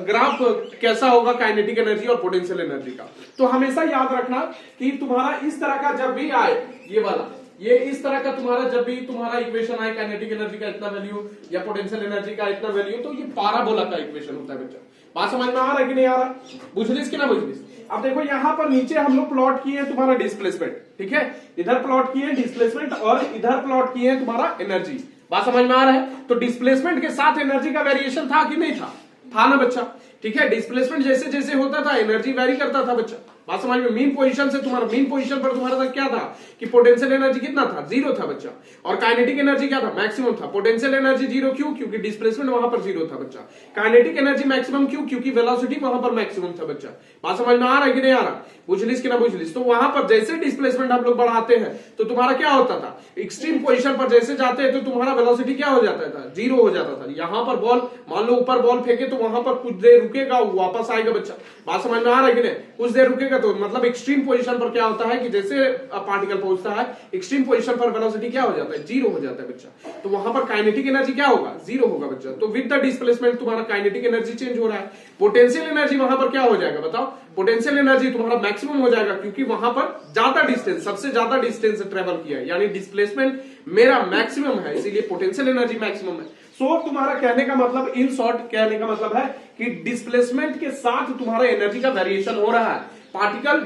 S1: ग्राफ कैसा होगा काइनेटिक एनर्जी और पोटेंशियल एनर्जी का। तो हमेशा याद रखना कि तुम्हारा इस तरह का जब भी आए ये वाला, ये इस तरह का तुम्हारा जब भी तुम्हारा इक्वेशन आए काइनेटिक एनर्जी का इतना वैल्यू या पोटेंशियल एनर्जी का इतना वैल्यू, तो ये पाराबोला का इक्वेशन होता है बच्चा। बात समझ में आ रहा है कि नहीं आ रहा? बुझलिस कि ना बुझलिस? अब देखो यहाँ पर नीचे हम लोग प्लॉट किए तुम्हारा डिस्प्लेसमेंट। ठीक है, इधर प्लॉट किए डिस्प्लेसमेंट और इधर प्लॉट किए तुम्हारा एनर्जी। बात समझ में आ रहा है? तो डिस्प्लेसमेंट के साथ एनर्जी का वेरिएशन था कि नहीं था? था ना बच्चा। ठीक है, डिस्प्लेसमेंट जैसे जैसे होता था एनर्जी वेरी करता था बच्चा। बात समझ में? मीन पोजीशन से तुम्हारा मीन पोजीशन पर तुम्हारा क्या था कि पोटेंशियल एनर्जी कितना था, जीरो था बच्चा, और काइनेटिक एनर्जी क्या था, मैक्सिमम था। पोटेंशियल एनर्जी जीरो क्यों? क्योंकि डिस्प्लेसमेंट वहां पर जीरो था बच्चा। काइनेटिक एनर्जी मैक्सिमम क्यों? क्योंकि वेलोसिटी वहां पर मैक्सिमम था बच्चा। बात समझ में आ रहा है कि नहीं आ रहा? बुझलिस कि ना बुझलिस? तो वहां पर जैसे डिस्प्लेसमेंट हम लोग बढ़ाते हैं तो तुम्हारा क्या होता था, एक्सट्रीम पोजीशन पर जैसे जाते हैं तो तुम्हारा वेलोसिटी क्या हो जाता था, जीरो हो जाता था। यहां पर बॉल मान लो ऊपर बॉल फेंके तो वहां पर कुछ देर रुकेगा वापस आएगा बच्चा। बात समझ में आ रहा है कि नहीं? कुछ देर रुकेगा देखिएगा तो मतलब एक्सट्रीम पोजीशन पर क्या होता है कि जैसे पार्टिकल पहुंचता है एक्सट्रीम पोजीशन पर वेलोसिटी क्या हो जाता है, जीरो हो जाता है बच्चा। तो वहां पर काइनेटिक एनर्जी क्या होगा, जीरो होगा बच्चा। तो विद द डिस्प्लेसमेंट तुम्हारा काइनेटिक एनर्जी चेंज हो रहा है। पोटेंशियल एनर्जी वहां पर क्या हो जाएगा बताओ, पोटेंशियल एनर्जी तुम्हारा मैक्सिमम हो जाएगा, क्योंकि वहां पर ज्यादा डिस्टेंस, सबसे ज्यादा डिस्टेंस ट्रेवल किया है, यानी डिस्प्लेसमेंट मेरा मैक्सिमम है, इसीलिए पोटेंशियल एनर्जी मैक्सिमम है। सो तुम्हारा कहने का मतलब, इन शॉर्ट कहने का मतलब है कि डिस्प्लेसमेंट के साथ तुम्हारा एनर्जी का वेरिएशन हो रहा है, पार्टिकल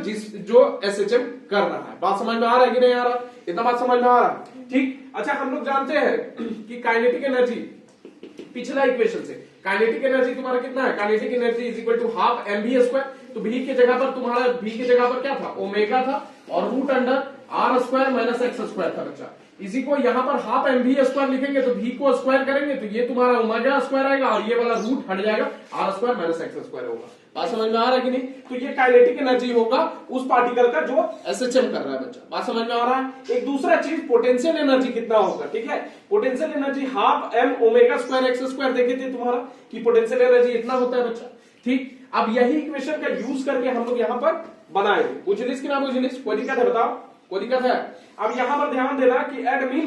S1: जो एसएचएम कर रहा है। बात समझ में आ रहा है कि नहीं आ रहा, इतना बात समझ में आ रहा है, ठीक। अच्छा, हम लोग जानते हैं कि काइनेटिक एनर्जी, पिछला इक्वेशन से काइनेटिक एनर्जी तुम्हारा कितना है, kinetic energy is equal to half mv²। तो v की जगह पर तुम्हारा, v की जगह पर क्या था, ओमेगा था, और root under r² minus x² था बच्चा। इसी को यहाँ पर हाफ mv² लिखेंगे तो v को स्क्वायर करेंगे तो ये तुम्हारा ओमेगा स्क्वायर आएगा, और ये वाला रूट हट जाएगा, r² माइनस x² होगा। बात समझ में आ रहा है कि नहीं। तो ये काइनेटिक एनर्जी होगा उस पार्टिकल का जो एसएचएम कर रहा है बच्चा। बात समझ में आ रहा है। एक दूसरा चीज, पोटेंशियल एनर्जी कितना होगा, ठीक है। Potential energy half m omega square x² देखे थे तुम्हारा कि पोटेंशियल एनर्जी इतना होता है बच्चा, ठीक। अब यही इक्वेशन का यूज करके हम लोग यहाँ पर बनाएंगे। बुझलिस कि ना बुझलिस, कोई दिक्कत है बताओ, कोई दिक्कत है। अब यहां पर ध्यान देना कि एट मीन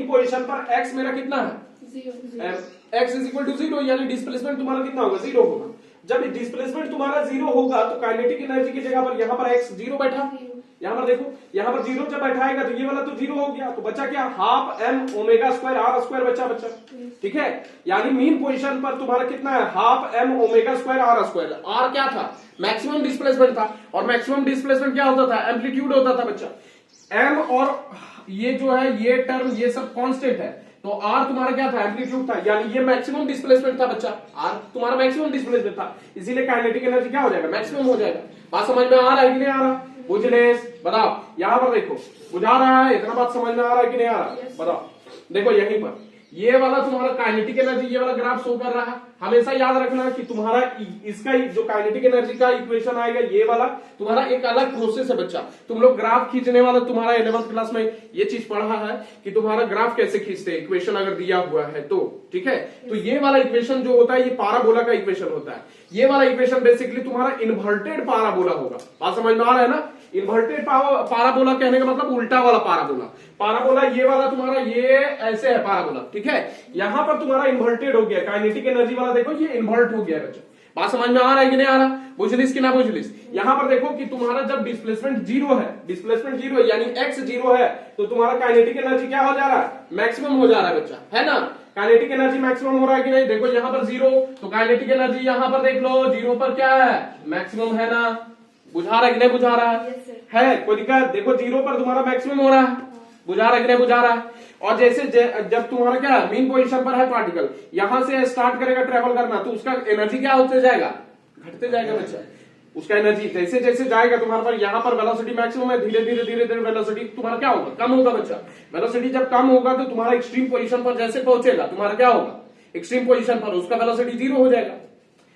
S1: पोजीशन पर x मेरा कितना है, x इज इक्वल टू 0, यानी डिस्प्लेसमेंट तुम्हारा कितना होगा, 0 होगा। जब डिस्प्लेसमेंट तुम्हारा 0 होगा तो काइनेटिक एनर्जी की जगह पर यहां पर x 0 बैठा, यहां पर देखो, यहां पर 0 जब बैठाएगा तो ये वाला तो 0 हो गया, तो बचा क्या, half m omega square r² बचा, ठीक है। यानी मीन पोजीशन पर तुम्हारा कितना है, half m omega square r²। r क्या था, मैक्सिमम डिस्प्लेसमेंट था, और मैक्सिमम डिस्प्लेसमेंट क्या होता था, एम्पलीट्यूड होता था बच्चा। m और ये जो है ये टर्म ये सब कांस्टेंट है, तो r तुम्हारा क्या था, एम्पलीट्यूड था, यानी ये मैक्सिमम डिस्प्लेसमेंट था बच्चा, r तुम्हारा मैक्सिमम डिस्प्लेसमेंट था, इसीलिए काइनेटिक एनर्जी क्या हो जाएगा, मैक्सिमम हो जाएगा। बात समझ में आ रहा है कि नहीं आ रहा, बुझलेस बताओ। यहां पर देखो, बुझा रहा है, इतना बात समझ में आ रहा है कि नहीं आ रहा, बताओ। देखो यहीं पर ये वाला तुम्हारा काइनेटिक एनर्जी, ये वाला ग्राफ शो कर रहा है। हमेशा याद रखना कि तुम्हारा इसका जो काइनेटिक एनर्जी का इक्वेशन आएगा, ये वाला तुम्हारा एक अलग प्रोसेस है बच्चा। तुम लोग ग्राफ खींचने वाला तुम्हारा 11th क्लास में ये चीज पढ़ा है कि तुम्हारा ग्राफ कैसे खींचते हैं, इक्वेशन अगर दिया हुआ है तो, ठीक है। तो ये वाला इक्वेशन जो होता है ये पाराबोला का इक्वेशन होता है। ये वाला इक्वेशन बेसिकली तुम्हारा इन्वर्टेड पाराबोला होगा। बात समझ में आ रहा है ना। इन्वर्टेड पाराबोला कहने का मतलब उल्टा वाला पाराबोला। पाराबोला ये वाला तुम्हारा ये ऐसे है पाराबोला, ठीक है। यहां पर तुम्हारा इन्वर्टेड हो गया, काइनेटिक एनर्जी वाला देखो ये इन्वर्ट हो गया बच्चा। बात समझ में आ रहा है कि नहीं आ रहा, बुझलिस कि ना बुझलिस। यहां पर देखो कि तुम्हारा जब डिस्प्लेसमेंट 0 है, डिस्प्लेसमेंट 0 यानी x 0 है, तो तुम्हारा काइनेटिक एनर्जी क्या हो जा रहा है, मैक्सिमम हो जा रहा है बच्चा, है ना। काइनेटिक एनर्जी मैक्सिमम हो रहा है कि नहीं, देखो यहां पर 0, तो काइनेटिक एनर्जी यहां पर देख लो 0 पर क्या है, मैक्सिमम है ना। बुझा रहा है कि नहीं बुझा रहा है, कोई दिक्कत। देखो 0 पर तुम्हारा मैक्सिमम हो रहा है, बुझा रहा है कि नहीं बुझा रहा है। और जैसे जब तुम्हारा क्या मीन पोजीशन पर है पार्टिकल, यहां से स्टार्ट करेगा ट्रेवल करना, तो उसका एनर्जी क्या होते जाएगा, घटते जाएगा बच्चा। उसका एनर्जी जैसे जैसे जाएगा तुम्हारे पर, यहाँ पर वेलोसिटी मैक्सिमम है, धीरे धीरे वेलोसिटी तुम्हारा क्या होगा, कम होगा बच्चा। वेलोसिटी जब कम होगा तो तुम्हारा एक्सट्रीम पोजीशन पर जैसे पहुंचेगा तुम्हारा क्या होगा, एक्सट्रीम पोजीशन पर उसका वेलोसिटी 0 हो जाएगा।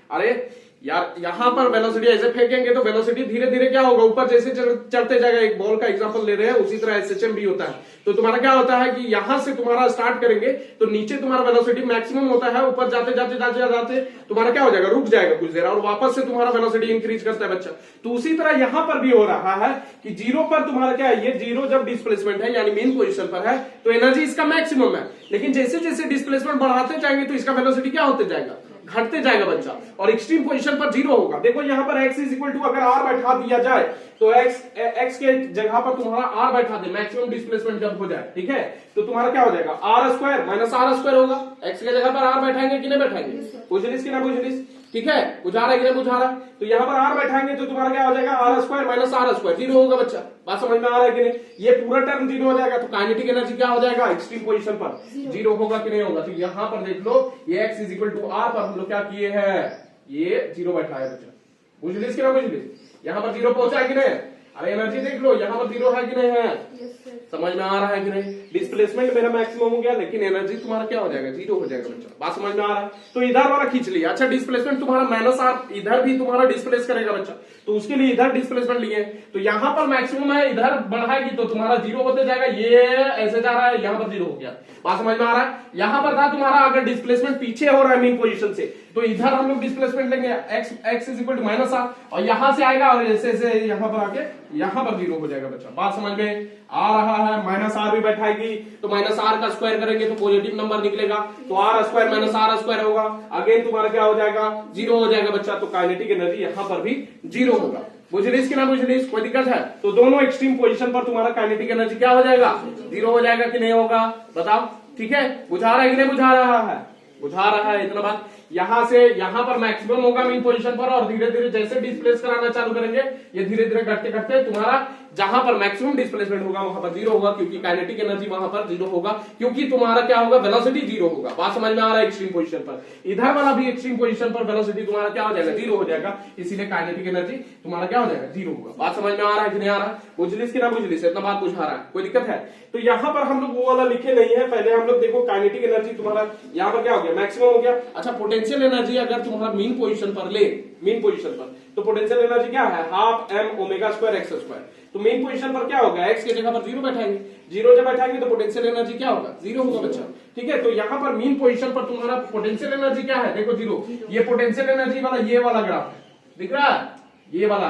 S1: अरे यार यहां पर वेलोसिटी ऐसे फेंकेंगे तो वेलोसिटी धीरे धीरे क्या होगा, ऊपर जैसे चढ़ते जाएगा। एक बॉल का एग्जांपल ले रहे हैं, उसी तरह एसएचएम भी होता है। तो तुम्हारा क्या होता है कि यहां से तुम्हारा स्टार्ट करेंगे तो नीचे तुम्हारा वेलोसिटी मैक्सिमम होता है, ऊपर जाते जाते जाते जाते तुम्हारा क्या हो जाएगा, रुक जाएगा कुछ देर, और वापस से तुम्हारा वेलोसिटी इंक्रीज करता है बच्चा। तो उसी तरह यहां पर भी हो रहा है कि 0 पर तुम्हारा क्या है, ये 0 जब डिस्प्लेसमेंट है यानी मेन पोजीशन पर है तो एनर्जी इसका मैक्सिमम है, लेकिन जैसे जैसे डिस्प्लेसमेंट बढ़ाते जाएंगे तो इसका वेलोसिटी क्या होते जाएगा, घटते जाएगा बच्चा, और एक्सट्रीम पोजीशन पर 0 होगा। देखो यहां पर x इज इक्वल टू अगर r बैठा दिया जाए तो x के जगह पर तुम्हारा r बैठा दे, मैक्सिमम डिस्प्लेसमेंट जब हो जाए, ठीक है, तो तुम्हारा क्या हो जाएगा, r² माइनस r² होगा। x के जगह पर r बैठाएंगे कि नहीं बैठाएंगे, बुझलिस कि ना बुझलिस, ठीक है। बुझा रहा है कि नहीं बुझा रहा है। तो यहां पर r बैठाएंगे तो तुम्हारा क्या हो जाएगा, r² माइनस r², 0 होगा बच्चा। बात समझ में आ रहा है कि नहीं, ये पूरा टर्म 0 हो जाएगा। तो काइनेटिक एनर्जी क्या हो जाएगा, एक्सट्रीम पोजीशन पर 0 होगा कि नहीं होगा। तो यहां पर देख लो ये x is equal to r पर हम लोग क्या किए हैं, ये 0 बैठाया बच्चा, बुझलिस कि ना बुझलिस। यहां पर 0 पहुंचा है कि नहीं, अरे एनर्जी देख लो यहां पर 0 है कि नहीं है, समझ में आ रहा है कि नहीं। डिस्प्लेसमेंट मेरा मैक्सिमम हो गया, लेकिन एनर्जी तुम्हारा क्या हो जाएगा, 0 हो जाएगा बच्चा। बात समझ में आ रहा है। तो इधर वाला खींच लिया। अच्छा डिस्प्लेसमेंट तुम्हारा माइनस r इधर भी तुम्हारा डिस्प्लेस करेगा बच्चा, तो उसके लिए इधर डिस्प्लेसमेंट लिए। तो यहां पर मैक्सिमम है, इधर बढ़ाएगी तो तुम्हारा 0 होते जाएगा, ये ऐसे जा रहा है, यहां पर 0 हो गया। बात समझ में आ रहा है? यहां पर था तुम्हारा अगर डिस्प्लेसमेंट पीछे हो रहा है मीन पोजीशन से, तो इधर हम लोग डिस्प्लेसमेंट लेंगे x is equal to minus R, और यहां से आएगा और ऐसे ऐसे यहां पर आके यहां पर 0 हो जाएगा बच्चा। बात समझ में आ रहा है? माइनस आर भी बैठाएगी तो माइनस आर का स्क्वायर करेंगे तो पॉजिटिव नंबर निकलेगा, तो R square minus R square होगा, अगेन तुम्हारा क्या हो जाएगा? 0 हो जाएगा बच्चा। तो काइनेटिक एनर्जी यहां पर भी 0 होगा। बुझलिस कि ना बुझलिस? कोई दिक्कत है? तो दोनों एक्सट्रीम पोजीशन पर तुम्हारा काइनेटिक एनर्जी क्या हो जाएगा? 0 हो जाएगा कि नहीं होगा? बताओ। ठीक है, बुझा रहा है कि नहीं बुझा रहा है? बुझा रहा है। इतना बात। यहां से यहां पर मैक्सिमम होगा मीन पोजीशन पर, और धीरे धीरे जैसे डिस्प्लेस कराना चालू करेंगे ये धीरे धीरे घटते घटते तुम्हारा जहां पर मैक्सिमम डिस्प्लेसमेंट होगा वहां पर 0 होगा, क्योंकि काइनेटिक एनर्जी वहां पर 0 होगा, क्योंकि तुम्हारा क्या होगा? वेलोसिटी 0 होगा। बात समझ में आ रहा है? एक्सट्रीम पोजीशन पर इधर वाला भी एक्सट्रीम पोजीशन पर वेलोसिटी तुम्हारा क्या हो जाएगा? 0 हो जाएगा, इसीलिए काइनेटिक एनर्जी तुम्हारा क्या हो जाएगा? 0 होगा। बात समझ में आ रहा है कि नहीं आ रहा है? बुझलिस कि ना बुझलिस? इतना बात बुझा रहा है? कोई दिक्कत है? तो यहां पर हम लोग वो वाला लिखे नहीं है, पहले हम लोग देखो काइनेटिक एनर्जी तुम्हारा यहां पर क्या हो गया? मैक्सिमम हो गया। अच्छा, पोटेंशियल एनर्जी अगर तुम्हारा मीन पोजीशन पर ले, मीन पोजीशन पर, तो पोटेंशियल एनर्जी क्या है? Half m omega square X square. तो मेन पोजीशन पर क्या होगा? x की जगह पर 0 बैठाएंगे, 0 जब बैठाएंगे तो पोटेंशियल एनर्जी क्या होगा? 0 होगा बच्चा। ठीक है, तो यहां पर मीन पोजीशन पर तुम्हारा पोटेंशियल एनर्जी क्या है? देखो 0। ये पोटेंशियल एनर्जी वाला ये वाला ग्राफ है, दिख रहा है? ये वाला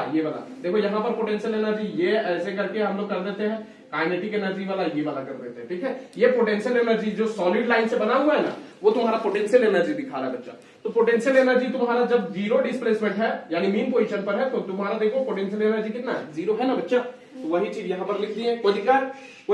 S1: देखो यहां पर पोटेंशियल एनर्जी ये ऐसे करके हम लोग कर देते हैं, काइनेटिक एनर्जी वाला ये वाला कर देते हैं। ठीक है, ये पोटेंशियल एनर्जी जो सॉलिड लाइन से बना हुआ है ना, वो तुम्हारा पोटेंशियल एनर्जी दिखा रहा है बच्चा। तो पोटेंशियल एनर्जी तुम्हारा जब 0 डिस्प्लेसमेंट है यानी मीन पोजीशन पर है, तो तुम्हारा देखो पोटेंशियल एनर्जी कितना है? 0 है ना बच्चा। तो वही चीज यहां पर लिख दी है। कोई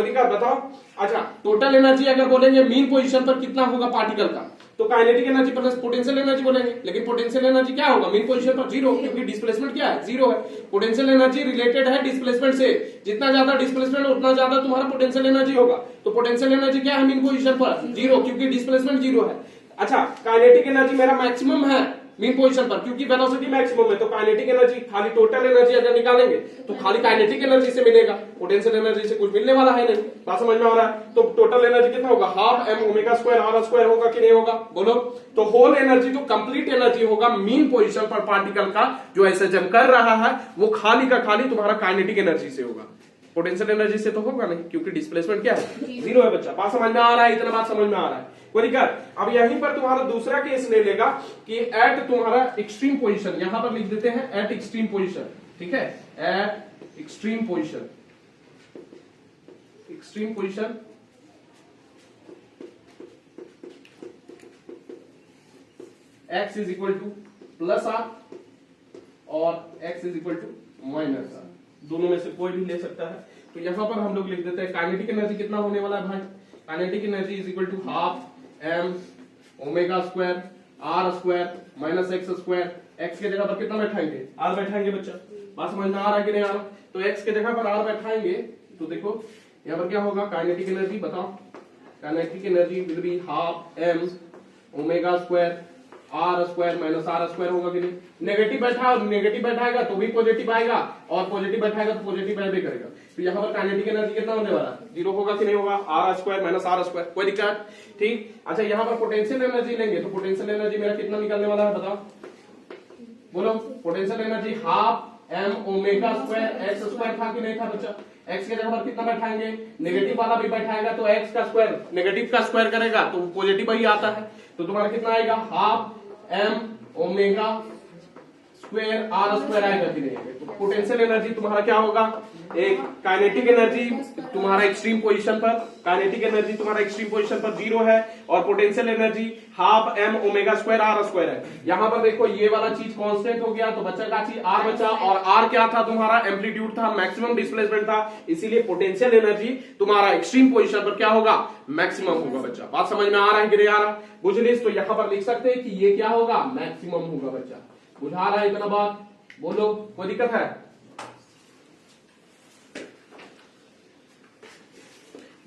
S1: दिक्कत बताओ। अच्छा, टोटल एनर्जी अगर बोलेंगे मीन पोजीशन पर कितना होगा पार्टिकल का, तो kinetic energy plus potential energy बोलेंगे, लेकिन पोटेंशियल एनर्जी क्या होगा मीन पोजीशन पर? 0, क्योंकि डिस्प्लेसमेंट क्या है? 0 है। पोटेंशियल एनर्जी रिलेटेड है डिस्प्लेसमेंट से, जितना ज्यादा डिस्प्लेसमेंट उतना ज्यादा तुम्हारा पोटेंशियल एनर्जी होगा। तो पोटेंशियल एनर्जी क्या है मीन पोजीशन पर? 0, क्योंकि डिस्प्लेसमेंट 0 है। अच्छा, काइनेटिक एनर्जी मेरा मैक्सिमम है मीन पोजीशन पर, क्योंकि वेलोसिटी मैक्सिमम है, तो काइनेटिक एनर्जी खाली टोटल एनर्जी अगर निकालेंगे तो खाली काइनेटिक एनर्जी से मिलेगा, पोटेंशियल एनर्जी से कुछ मिलने वाला है नहीं। बात समझ में आ रहा है? तो टोटल एनर्जी कितना होगा? Half m omega square R square होगा कि नहीं होगा? बोलो। तो होल एनर्जी जो कंप्लीट एनर्जी होगा मीन पोजीशन पर पार्टिकल का जो ऐसे जम कर रहा है, वो खाली का खाली तुम्हारा काइनेटिक एनर्जी से होगा, पोटेंशियल एनर्जी से तो होगा नहीं, क्योंकि डिस्प्लेसमेंट क्या है? 0 है बच्चा। बात समझ में आ रहा है? इतना बात समझ में आ रहा है? कोई दिक्कत? अब यहीं पर तुम्हारा दूसरा केस ले लेगा कि एट तुम्हारा एक्सट्रीम पोजीशन, यहां पर लिख देते हैं एट एक्सट्रीम पोजीशन। ठीक है, at extreme position, extreme position x is equal to plus R और x is equal to minus R, दोनों में से कोई भी ले सकता है। तो यहां पर हम लोग लिख देते हैं काइनेटिक एनर्जी कितना होने वाला है भाई? Kinetic energy is equal to half m omega square R square minus X square. X के जगह पर कितना बैठाएंगे? आर बैठाएंगे बच्चा। बात समझ में आ रहा है कि नहीं आ रहा? तो एक्स के जगह पर आर बैठाएंगे तो देखो यहां पर क्या होगा? काइनेटिक एनर्जी बताओ। Kinetic energy will be half m omega square R square minus R square होगा कि नहीं? नेगेटिव बैठा और नेगेटिव बैठाएगा तो भी पॉजिटिव आएगा, और पॉजिटिव बैठाएगा तो पॉजिटिव भी करेगा। तो यहाँ पर काइनेटिक एनर्जी कितना होने वाला है? 0 होगा कि नहीं होगा? R square minus R square. कोई दिक्कत? ठीक। अच्छा, यहाँ पर पोटेंशियल एनर्जी लेंगे तो पोटेंशियल एनर्जी मेरा कितना निकलने वाला है बताओ? बोलो। Potential energy half m omega square X square था कि नहीं था बच्चा? x के जगह पर कितना बैठाएंगे? नेगेटिव वाला भी बैठाएगा तो x का स्क्वायर नेगेटिव का स्क्वायर करेगा तो पॉजिटिव ही आता है। तो तुम्हारा कितना आएगा? Half m omega square R square आएगा कि नहीं? तो पोटेंशियल एनर्जी तुम्हारा क्या होगा? एक काइनेटिक एनर्जी तुम्हारा एक्सट्रीम पोजीशन पर, काइनेटिक एनर्जी तुम्हारा एक्सट्रीम पोजीशन पर 0 है, और potential energy half m omega square R square है। यहां पर देखो ये वाला चीज कांस्टेंट हो गया तो बचा का चीज r बचा, और r क्या था तुम्हारा? एम्पलीट्यूड था, मैक्सिमम डिस्प्लेसमेंट था, इसीलिए पोटेंशियल एनर्जी तुम्हारा एक्सट्रीम पोजीशन पर क्या होगा? मैक्सिमम होगा बच्चा। बात समझ में आ रहा है कि नहीं आ रहा? बुझलिस? तो यहां पर लिख सकते हैं कि ये क्या होगा? मैक्सिमम होगा बच्चा। बुझा रहा है इतना बात? बोलो। कोई दिक्कत है?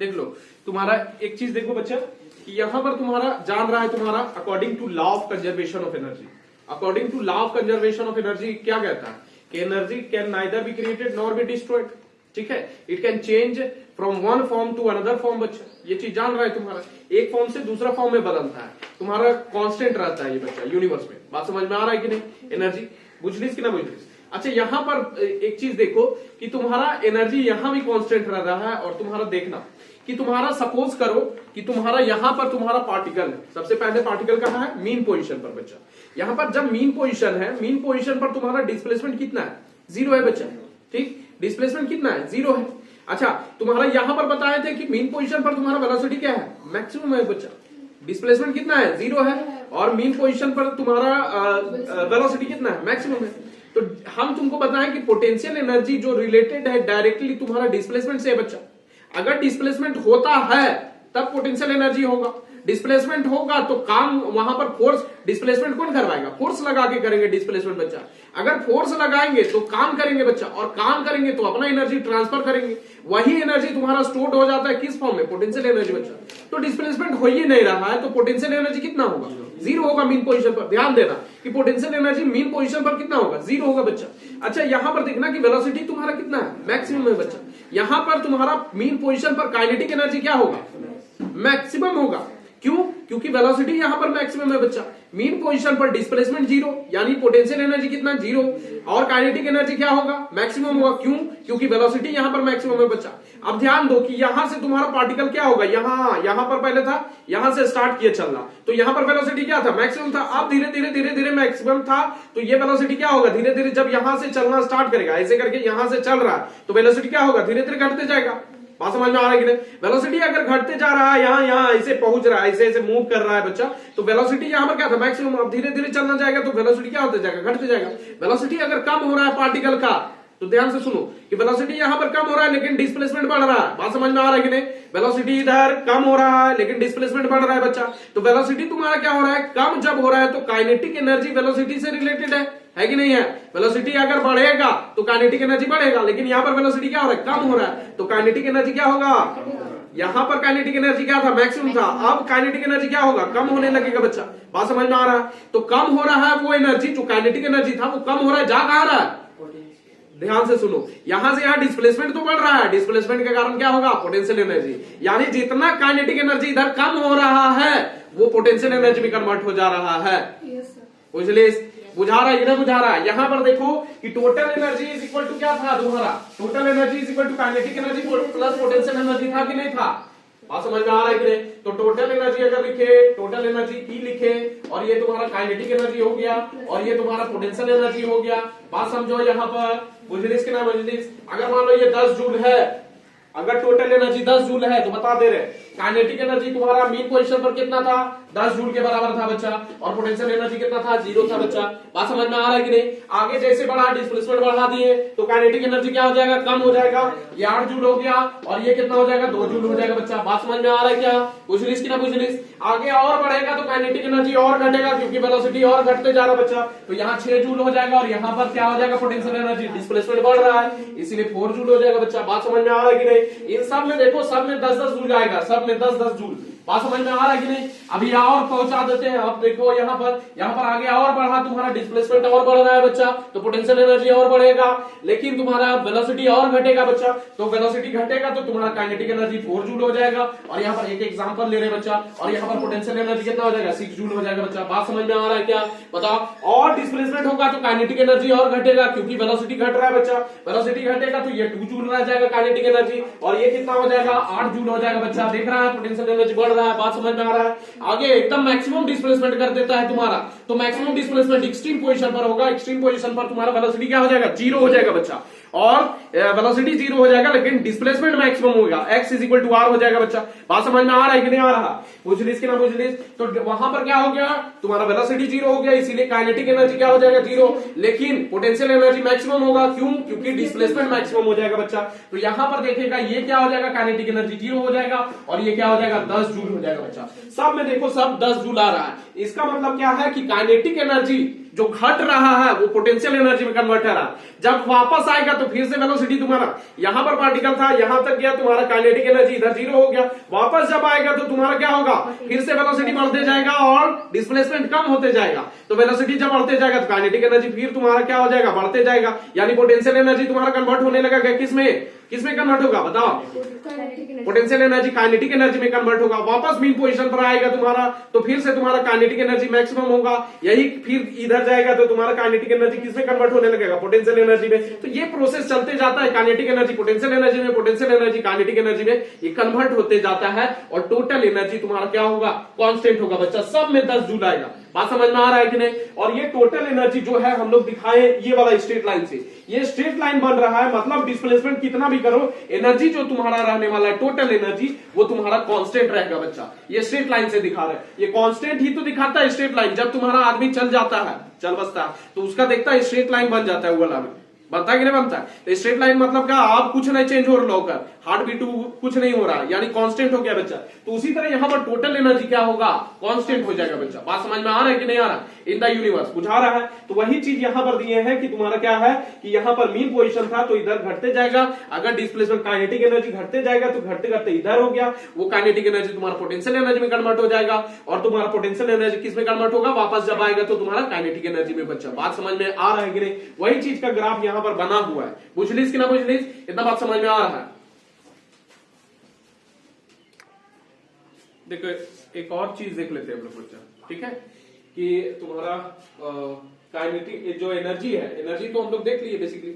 S1: देख लो तुम्हारा एक चीज देखो बच्चा कि यहां पर तुम्हारा जान रहा है तुम्हारा according to law of conservation of energy. According to law of conservation of energy क्या कहता है कि energy can neither be created nor be destroyed. ठीक है, it can change from one form to another form. बच्चा ये चीज जान रहा है तुम्हारा, एक फॉर्म से दूसरा फॉर्म में बदलता है, तुम्हारा कांस्टेंट रहता है ये बच्चा यूनिवर्स में। बात समझ में आ रहा है कि नहीं? एनर्जी बुझलिस कि ना बुझलिस? अच्छा, यहां पर एक चीज देखो कि तुम्हारा एनर्जी यहां भी कांस्टेंट रह रहा है, और तुम्हारा देखना कि तुम्हारा सपोज करो कि तुम्हारा यहां पर तुम्हारा पार्टिकल है, सबसे पहले पार्टिकल कहां है, मीन पोजीशन पर बच्चा। यहां पर जब मीन पोजीशन है, मीन पोजीशन पर तुम्हारा डिस्प्लेसमेंट कितना है, 0 है बच्चा, ठीक, डिस्प्लेसमेंट कितना है, 0 है। अच्छा, तुम्हारा यहां पर बताए थे कि मीन पोजीशन पर तुम्हारा वेलोसिटी क्या है, मैक्सिमम है बच्चा, डिस्प्लेसमेंट कितना है, 0 है, और मीन पोजीशन पर तुम्हारा वेलोसिटी कितना है, मैक्सिमम है। तो हम तुमको बताएं कि पोटेंशियल एनर्जी जो रिलेटेड है डायरेक्टली तुम्हारा डिस्प्लेसमेंट से है बच्चा। अगर डिस्प्लेसमेंट होता है तब पोटेंशियल एनर्जी होगा, डिस्प्लेसमेंट होगा तो काम वहां पर फोर्स, डिस्प्लेसमेंट कौन करवाएगा, फोर्स लगा के करेंगे डिस्प्लेसमेंट बच्चा। अगर फोर्स लगाएंगे तो काम करेंगे बच्चा, और काम करेंगे तो अपना एनर्जी ट्रांसफर करेंगे, वही एनर्जी तुम्हारा स्टोर्ड हो जाता है किस फॉर्म में, पोटेंशियल एनर्जी बच्चा। तो डिस्प्लेसमेंट हो ही नहीं रहा है तो पोटेंशियल एनर्जी कितना होगा, 0 होगा मीन पोजीशन पर। ध्यान देना कि पोटेंशियल एनर्जी मीन पोजीशन पर कितना होगा, 0 होगा बच्चा। अच्छा, यहां पर देखना कि वेलोसिटी तुम्हारा कितना है, मैक्सिमम है बच्चा। यहां पर तुम्हारा मीन पोजीशन पर काइनेटिक एनर्जी क्या होगा, मैक्सिमम होगा। क्यों, क्योंकि वेलोसिटी यहां पर मैक्सिमम है बच्चा। मीन पोजीशन पर डिस्प्लेसमेंट 0, यानी पोटेंशियल एनर्जी कितना, 0, और काइनेटिक एनर्जी क्या होगा, मैक्सिमम होगा। क्यों, क्योंकि वेलोसिटी यहां पर मैक्सिमम है बच्चा। अब ध्यान दो कि यहां से तुम्हारा पार्टिकल क्या होगा, यहां पर पहले था, यहां से स्टार्ट किया चलना, तो यहां पर वेलोसिटी क्या था, मैक्सिमम था। अब धीरे धीरे धीरे धीरे मैक्सिमम था, तो ये वेलोसिटी क्या होगा, धीरे धीरे जब यहां से चलना स्टार्ट करेगा, ऐसे करके यहां से चल रहा है, तो वेलोसिटी क्या होगा, धीरे धीरे घटते जाएगा। बात समझ में आ रहा है कि नहीं। वेलोसिटी अगर घटते जा रहा है, यहां ऐसे पहुंच रहा है, ऐसे ऐसे मूव कर रहा है बच्चा, तो वेलोसिटी यहां पर क्या था, मैक्सिमम। अब धीरे धीरे चलना जाएगा तो वेलोसिटी क्या होता जाएगा, घटते जाएगा। वेलोसिटी अगर कम हो रहा है पार्टिकल का, तो ध्यान से सुनो कि वेलोसिटी यहां पर कम हो रहा है लेकिन डिस्प्लेसमेंट बढ़ रहा है। बात समझ में आ रहा है कि नहीं। वेलोसिटी इधर कम हो रहा है लेकिन डिस्प्लेसमेंट बढ़ रहा है बच्चा। तो वेलोसिटी तुम्हारा क्या हो रहा है, कम जब हो रहा है तो काइनेटिक एनर्जी वेलोसिटी से रिलेटेड है कि नहीं है। वेलोसिटी अगर बढ़ेगा तो काइनेटिक एनर्जी बढ़ेगा, लेकिन यहां पर वेलोसिटी क्या हो रहा है, कम हो रहा है, तो काइनेटिक एनर्जी क्या होगा, यहां पर काइनेटिक एनर्जी क्या था, मैक्सिमम था। अब काइनेटिक एनर्जी क्या होगा, कम होने लगेगा बच्चा। बात समझ में आ रहा है। तो कम हो रहा है वो एनर्जी, जो काइनेटिक एनर्जी था वो कम हो रहा है, जा कहां रहा है, ध्यान से सुनो, यहां से यहां डिस्प्लेसमेंट तो बढ़ रहा है, डिस्प्लेसमेंट के कारण क्या होगा, पोटेंशियल एनर्जी। यानी जितना काइनेटिक एनर्जी इधर कम हो रहा है वो पोटेंशियल एनर्जी में कन्वर्ट हो जा रहा है। इसलिए बुझा रहा है कि नहीं बुझा रहा है। यहां पर देखो कि total energy is equal to क्या था तुम्हारा, total energy is equal to kinetic energy plus potential energy था कि नहीं था। बात समझ में आ रहा है कि नहीं। तो टोटल एनर्जी अगर लिखे, टोटल एनर्जी ई लिखे, और ये तुम्हारा काइनेटिक एनर्जी हो गया और ये तुम्हारा पोटेंशियल एनर्जी हो गया। बात समझो यहाँ पर, बुझलिस के नाम बुझलिस। अगर मान लो ये 10 जूल है, अगर टोटल एनर्जी 10 जूल है तो बता दे रहे काइनेटिक एनर्जी तुम्हारा मीन पोजीशन पर कितना था, 10 जूल के बराबर था बच्चा, और पोटेंशियल एनर्जी कितना था, 0 था बच्चा। बात समझ में आ रहा है कि नहीं। आगे जैसे बढ़ा, डिस्प्लेसमेंट बढ़ा दिए तो काइनेटिक एनर्जी क्या हो जाएगा, कम हो जाएगा। ये 8 जूल हो गया और ये कितना हो जाएगा, 2 जूल हो जाएगा बच्चा। बात समझ में आ रहा है क्या, बुझलिस कि ना बुझलिस। आगे और बढ़ेगा तो काइनेटिक एनर्जी और घटेगा, क्योंकि वेलोसिटी और घटते जा रहा बच्चा। तो यहाँ 6 जूल हो जाएगा और यहाँ पर क्या हो जाएगा, पोटेंशियल एनर्जी, डिस्प्लेसमेंट बढ़ रहा है इसीलिए 4 जूल हो जाएगा बच्चा। बात समझ में आ रहा है कि नहीं। इन सब में देखो, सब में 10-10 जूल आएगा, सब में 10-10 जूल। बात समझ में आ रहा है कि नहीं। अभी और पहुंचा देते हैं। अब देखो यहाँ पर आगे और बढ़ा, तुम्हारा डिस्प्लेसमेंट और बढ़ रहा है बच्चा, तो पोटेंशियल एनर्जी और बढ़ेगा, लेकिन तुम्हारा वेलोसिटी और घटेगा बच्चा। तो वेलोसिटी घटेगा तो तुम्हारा काइनेटिक एनर्जी 4 जूल हो जाएगा। और यहाँ पर एक एग्जांपल ले रहे बच्चा, और यहाँ पर पोटेंशियल एनर्जी कितना हो जाएगा, 6 जूल हो जाएगा बच्चा। बात समझ में आ रहा है क्या, बताओ। और डिस्प्लेसमेंट होगा तो काइनेटिक एनर्जी और घटेगा, क्योंकि वेलोसिटी घट रहा है बच्चा। वेलोसिटी घटेगा तो ये 2 जूल रह जाएगा काइनेटिक एनर्जी, और ये कितना हो जाएगा, 8 जूल हो जाएगा बच्चा। देख रहा है पोटेंशियल एनर्जी बढ़ रहा है। बात समझ में आ रहा है। आगे एकदम मैक्सिमम डिस्प्लेसमेंट कर देता है तुम्हारा, तो मैक्सिमम डिस्प्लेसमेंट एक्सट्रीम पोजीशन पर होगा। एक्सट्रीम पोजीशन पर तुम्हारा वेलोसिटी क्या हो जाएगा, 0 हो जाएगा बच्चा, और वेलोसिटी 0 हो जाएगा लेकिन डिस्प्लेसमेंट मैक्सिमम होगा, x is equal to r हो जाएगा बच्चा। बात समझ में आ रहा है कि नहीं आ रहा, बुझलिस कि ना बुझलिस। तो वहां पर क्या हो गया, तुम्हारा वेलोसिटी 0 हो गया, इसीलिए काइनेटिक एनर्जी क्या हो जाएगा, 0, लेकिन पोटेंशियल एनर्जी मैक्सिमम होगा। क्यों, क्योंकि डिस्प्लेसमेंट मैक्सिमम हो जाएगा बच्चा। तो यहां पर देखेगा ये क्या हो जाएगा, काइनेटिक एनर्जी 0 हो जाएगा, और ये क्या हो जाएगा, 10 जूल हो जाएगा बच्चा। सब में देखो सब 10 जूल आ रहा है। इसका मतलब क्या है कि काइनेटिक एनर्जी जो घट रहा है वो पोटेंशियल एनर्जी में कन्वर्ट है रहा। जब वापस आएगा तो फिर से वेलोसिटी तुम्हारा, यहां पर पार्टिकल था, यहां तक गया, तुम्हारा काइनेटिक एनर्जी इधर 0 हो गया। वापस जब आएगा तो तुम्हारा क्या होगा, फिर से वेलोसिटी बढ़ते जाएगा और डिस्प्लेसमेंट कम होते जाएगा। तो वेलोसिटी जब बढ़ते जाएगा तो काइनेटिक एनर्जी फिर तुम्हारा क्या हो जाएगा, बढ़ते जाएगा, यानी पोटेंशियल एनर्जी तुम्हारा कन्वर्ट होने लगेगा किसमें, किसमें कन्वर्ट होगा बताओ? पोटेंशियल एनर्जी काइनेटिक एनर्जी में कन्वर्ट होगा, वापस मीन पोजीशन पर आएगा तुम्हारा, तो फिर से तुम्हारा काइनेटिक एनर्जी मैक्सिमम होगा, यही फिर इधर जाएगा तो तुम्हारा काइनेटिक एनर्जी किसमें कन्वर्ट होने लगेगा? पोटेंशियल एनर्जी में। तो ये प्रोसेस चलते जाता है, काइनेटिक एनर्जी पोटेंशियल एनर्जी में, पोटेंशियल एनर्जी काइनेटिक एनर्जी में, ये कन्वर्ट होते जाता है और टोटल एनर्जी तुम्हारा क्या होगा? कांस्टेंट होगा बच्चा, सब में 10 जूल आएगा। बात समझ में आ रहा है कि नहीं? और ये टोटल एनर्जी जो है हम लोग दिखाए ये वाला स्ट्रेट लाइन से, ये स्ट्रेट लाइन बन रहा है, मतलब डिस्प्लेसमेंट कितना भी करो, एनर्जी जो तुम्हारा रहने वाला है टोटल एनर्जी वो तुम्हारा कांस्टेंट रहेगा बच्चा। ये स्ट्रेट लाइन से दिखा रहा है, ये कांस्टेंट ही तो दिखाता है स्ट्रेट लाइन। जब तुम्हारा आदमी चल जाता है, चल बसता है, तो उसका देखता है स्ट्रेट लाइन बन जाता है, वो वाला में बनता है कि नहीं बनता है? तो स्ट्रेट लाइन मतलब क्या? आप कुछ नहीं चेंज हो रहा होकर, हार्ट बीट कुछ नहीं हो रहा, यानी कांस्टेंट हो गया बच्चा। तो उसी तरह यहां पर टोटल एनर्जी क्या होगा? कांस्टेंट हो जाएगा बच्चा। बात समझ में आ रहा है कि नहीं आ रहा? इन द यूनिवर्स बुझा रहा है। तो वही चीज यहां पर दिए हैं कि तुम्हारा क्या है कि यहां पर मीन पोजीशन था तो इधर घटते जाएगा, अगर डिस्प्लेसमेंट काइनेटिक एनर्जी घटते जाएगा तो घटते घटते इधर हो गया, वो काइनेटिक एनर्जी तुम्हारा पोटेंशियल एनर्जी में कन्वर्ट हो जाएगा, और तुम्हारा पोटेंशियल एनर्जी किस में कन्वर्ट होगा? वापस जब आएगा तो तुम्हारा काइनेटिक एनर्जी में बच्चा। बात समझ में आ रहा है कि नहीं? वही चीज का ग्राफ यहां पर बना हुआ है, बुझलिस कि ना बुझलिस? इतना बात समझ में आ रहा है? देखो एक और चीज देख लेते हैं हम लोग बच्चा, ठीक है, कि तुम्हारा काइनेटिक जो एनर्जी है, एनर्जी तो हम लोग देख लिए बेसिकली,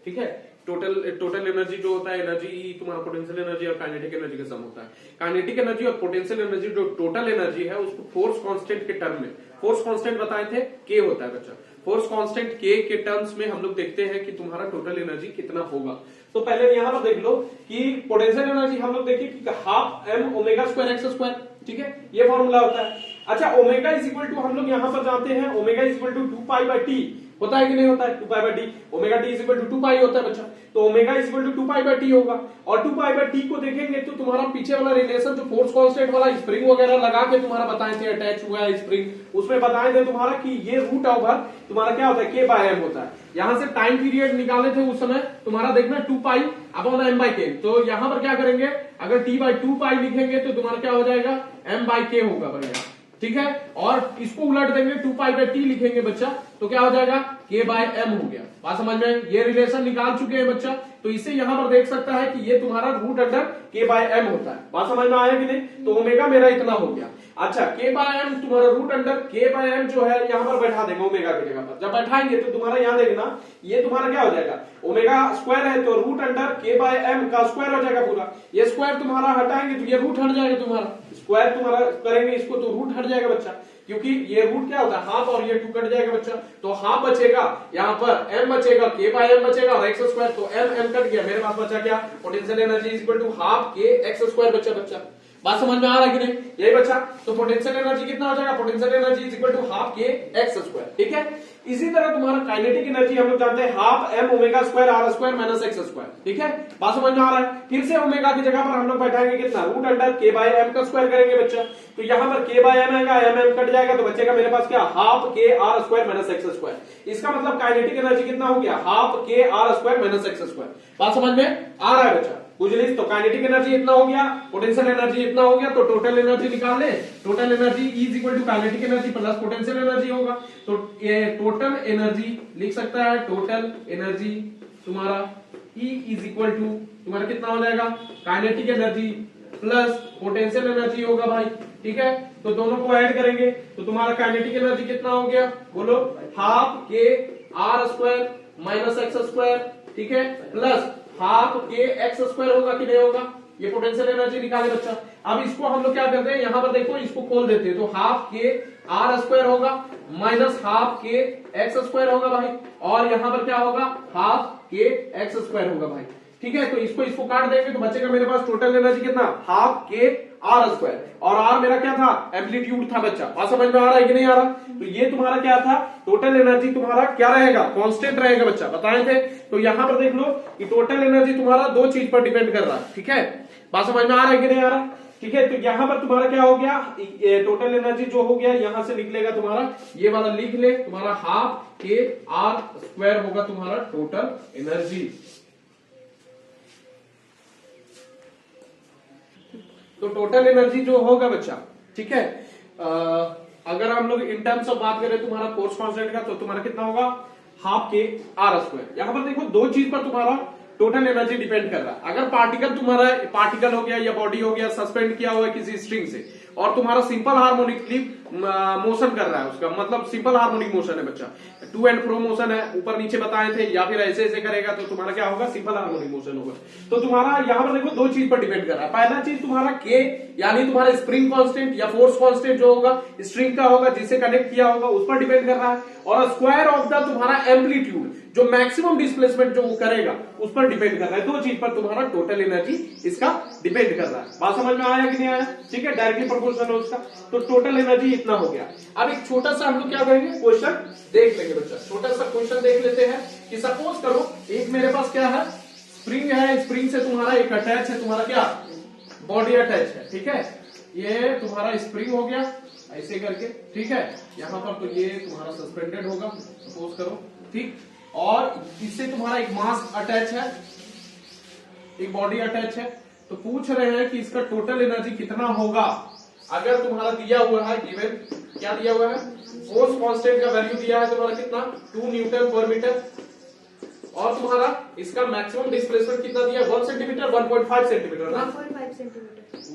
S1: ठीक है। टोटल एनर्जी जो होता है, एनर्जी तुम्हारा पोटेंशियल एनर्जी और काइनेटिक एनर्जी का सम होता है। काइनेटिक एनर्जी और पोटेंशियल एनर्जी जो टोटल एनर्जी है उसको फोर्स कांस्टेंट के टर्म में, फोर्स कांस्टेंट बताए थे के होता है बच्चा, फोर्स कांस्टेंट के टर्म्स में हम लोग देखते हैं कि तुम्हारा टोटल एनर्जी कितना होगा। तो पहले यहां पर देख लो कि पोटेंशियल एनर्जी हम लोग देखिए कि half M omega square X square, ठीक है, ये फॉर्मूला होता है। अच्छा ओमेगा इज इक्वल टू हम लोग यहां पर जानते हैं, omega is equal to 2 pi by T होता है कि नहीं होता है? 2 pi by T, omega T is equal to 2 pi होता है बच्चा। तो omega is equal to 2 pi by T होगा, और 2 पाई बाय टी को देखेंगे तो तुम्हारा पीछे वाला रिलेशन जो फोर्स कांस्टेंट वाला स्प्रिंग वगैरह लगा के तुम्हारा बताए थे, अटैच हुआ है स्प्रिंग, उसमें बताए थे तुम्हारा कि ये रूट ओवर तुम्हारा क्या होता है? के बाय एम होता है। यहां से टाइम पीरियड निकाले थे उस समय, तुम्हारा देखना 2 पाई अपॉन एम बाय के। तो यहां पर क्या करेंगे, अगर टी बाय 2 पाई लिखेंगे तो तुम्हारा क्या हो जाएगा? एम बाय के होगा बढ़िया, ठीक है। और इसको उलट देंगे 2 पाई बाय टी लिखेंगे बच्चा, तो क्या हो जाएगा? के बाय एम हो गया। बात समझ में? ये रिलेशन निकाल चुके हैं बच्चा, तो इसे यहां पर देख सकता है कि ये तुम्हारा रूट अंडर के बाय एम होता है। बात समझ में आया कि नहीं? तो ओमेगा मेरा इतना हो गया। अच्छा के बाय एम तुम्हारा रूट अंडर के बाय एम जो है यहां पर बैठा देंगे ओमेगा की जगह पर। जब बैठाएंगे तो तुम्हारा यहां देखना ये तुम्हारा क्या हो जाएगा? ओमेगा स्क्वायर है तो रूट अंडर के बाय एम का स्क्वायर हो जाएगा पूरा। ये स्क्वायर तुम्हारा हटाएंगे तो ये रूट हट जाएगा तुम्हारा, स्क्वायर तुम्हारा करेंगे इसको तो रूट हट जाएगा बच्चा, क्योंकि ये रूट क्या होता है? हाफ, और ये 2 कट जाएगा बच्चा, तो हाफ बचेगा, यहाँ पर m बचेगा, k बाय m बचेगा और x स्क्वायर, तो m कट गया, मेरे पास बचा क्या? Potential energy is equal to half k x square बच्चा। बात समझ में आ रहा है कि नहीं? यही बच्चा। तो पोटेंशियल एनर्जी कितना हो जाएगा? Potential energy is equal to half k x square, ठीक है। इसी तरह तुम्हारा काइनेटिक एनर्जी हम लोग जानते हैं half m omega square r square minus x square, ठीक है। बात समझ में आ रहा है? फिर से ओमेगा की जगह पर हम लोग बैठाएंगे कितना? Root under k by m का स्क्वायर करेंगे बच्चा, तो यहां पर k बाय m आएगा, m कट जाएगा, तो बचेगा मेरे पास क्या? हाफ k r square minus x square. इसका मतलब काइनेटिक एनर्जी कितना हो गया? हाफ k r square minus x square. बात समझ में आ रहा है बच्चा? बुझलिस? तो काइनेटिक एनर्जी इतना हो गया, पोटेंशियल एनर्जी इतना हो गया, तो टोटल एनर्जी निकाल ले। Total energy is equal to kinetic energy plus potential energy होगा, तो ये टोटल एनर्जी लिख सकता है, टोटल एनर्जी तुम्हारा E इज इक्वल टू तुम्हारा कितना हो जाएगा? Kinetic energy plus potential energy होगा भाई, ठीक है। तो दोनों को ऐड करेंगे तो तुम्हारा काइनेटिक एनर्जी कितना हो गया? बोलो, half K R square minus X square, ठीक है, plus half K X square होगा कि नहीं होगा? ये पोटेंशियल एनर्जी निकाले बच्चा। अब इसको हम लोग क्या करते हैं, यहां पर देखो इसको खोल देते हैं, तो हाफ के आर स्क्वायर होगा minus half K X square होगा भाई, और यहां पर क्या होगा? हाफ के एक्स स्क्वायर होगा भाई, ठीक है। तो इसको काट देंगे तो बचेगा मेरे पास टोटल एनर्जी कितना? हाफ के आर स्क्वायर, और आर मेरा क्या था? एम्पलीट्यूड था बच्चा। बात समझ में आ रहा है कि नहीं आ रहा? तो ये तुम्हारा क्या था? टोटल एनर्जी तुम्हारा क्या रहेगा? कांस्टेंट रहेगा बच्चा, बताए थे। तो यहां पर देख लो कि टोटल एनर्जी तुम्हारा दो चीज पर डिपेंड कर रहा है, ठीक है। बात समझ में आ रहा है कि नहीं आ रहा? ठीक है। तो यहां पर तुम्हारा क्या हो गया? टोटल एनर्जी जो हो गया यहां से निकलेगा तुम्हारा, ये वाला लिख ले, तुम्हारा हाफ के आर स्क्वायर होगा तुम्हारा टोटल एनर्जी। तो टोटल एनर्जी जो होगा बच्चा, ठीक है, अगर हम लोग इन टर्म्स ऑफ बात करें तुम्हारा फोर्स कांस्टेंट का, तो तुम्हारा कितना होगा? Half K R square. यहां पर देखो दो चीज पर तुम्हारा टोटल एनर्जी डिपेंड कर रहा है। अगर पार्टिकल हो गया या बॉडी हो गया सस्पेंड किया हुआ है किसी स्ट्रिंग से और तुम्हारा सिंपल हार्मोनिकली मोशन कर रहा है, उसका मतलब सिंपल हार्मोनिक मोशन है बच्चा, टू एंड फ्रो मोशन है, ऊपर नीचे बताए थे, या फिर ऐसे ऐसे करेगा तो तुम्हारा क्या होगा, सिंपल हार्मोनिक मोशन होगा। तो तुम्हारा यहाँ पर देखो दो चीज पर डिपेंड कर रहा है। पहला चीज तुम्हारा के यानी तुम्हारा स्प्रिंग कांस्टेंट या फोर्स कांस्टेंट जो होगा स्ट्रिंग का होगा जिससे कनेक्ट किया होगा उस पर डिपेंड कर रहा है, और स्क्वायर ऑफ द तुम्हारा एम्पलीट्यूड जो मैक्सिमम डिस्प्लेसमेंट जो वो करेगा उस पर डिपेंड कर रहा है। दो चीज पर तुम्हारा टोटल एनर्जी इसका डिपेंड कर रहा है। बात समझ में आया कि नहीं आया? ठीक है, डायरेक्टली प्रोपोर्शनल है उसका। तो टोटल एनर्जी इतना हो गया। अब एक छोटा सा हम लोग क्या करेंगे, क्वेश्चन देख लेंगे बच्चा। छोटा सा क्वेश्चन देख लेते हैं कि सपोज करो एक मेरे पास क्या है, स्प्रिंग है, स्प्रिंग से तुम्हारा एक अटैच है, तुम्हारा क्या बॉडी अटैच है, ठीक है, ये तुम्हारा स्प्रिंग हो गया ऐसे करके, ठीक है, यहां पर तो ये तुम्हारा सस्पेंडेड होगा सपोज करो, ठीक, और इससे तुम्हारा एक मास अटैच है, एक बॉडी अटैच है। तो पूछ रहे हैं कि इसका टोटल एनर्जी कितना होगा अगर तुम्हारा दिया हुआ है गिवन, क्या दिया हुआ है, फोर्स कांस्टेंट का वैल्यू दिया है तुम्हारा कितना 2 न्यूटन पर मीटर, और तुम्हारा इसका मैक्सिमम डिस्प्लेसमेंट कितना दिया है 1 सेंटीमीटर 1.5 सेंटीमीटर ना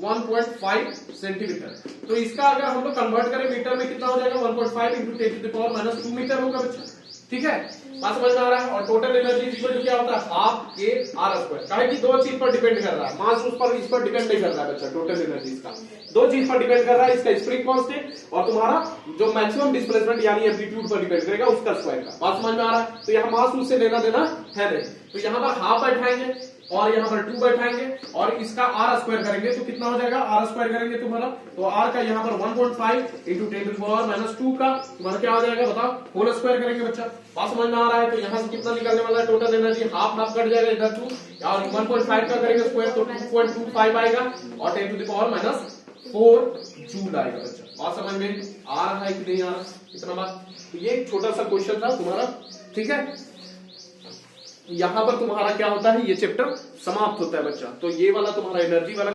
S1: 1.5 सेंटीमीटर। तो इसका अगर हम लोग कन्वर्ट करें मीटर में कितना हो जाएगा 1.5 इंटू 10⁻⁻2 मीटर होगा बच्चा, ठीक है, बात समझ में आ रहा है। और टोटल एनर्जी इक्वल टू क्या होता है हाफ के आर स्क्वायर, काहे कि दो चीज पर डिपेंड कर रहा है, मास उस पर इस पर डिपेंड नहीं कर रहा है बच्चा, टोटल एनर्जी इसका दो चीज पर डिपेंड कर रहा है, इसका स्प्रिंग कांस्टेंट और तुम्हारा जो मैक्सिमम डिस्प्लेसमेंट यानी एम्पलीट्यूड पर डिपेंड करेगा उसका स्क्वायर का। बात समझ में आ रहा है। तो यहाँ मास उससे लेना देना है नहीं, तो यहाँ पर हाफ बैठाएंगे और यहाँ पर 2 बैठाएंगे और इसका आर स्क्वायर करेंगे तो कितना हो जाएगा, आर स्क्वायर करेंगे तुम्हारा, तो आर का यहाँ पर 1.5 इंटू 10⁻⁻2 का तुम्हारा क्या हो जाएगा बताओ, होल स्क्वायर करेंगे बच्चा। बात समझ में आ रहा है। तो यहाँ से कितना निकलने वाला है total energy, half half cut जाएगा इधर 2 और 1.5 का करेंगे स्क्वायर तो 2.25 आएगा और 10⁻⁻4 जूल आएगा बच्चा। बात समझ में आ रहा है कि नहीं आ रहा, इतना बात। तो ये एक छोटा सा क्वेश्चन था तुम्हारा, ठीक है। यहां पर तुम्हारा क्या होता है, ये चैप्टर समाप्त होता है बच्चा। तो ये वाला तुम्हारा एनर्जी वाला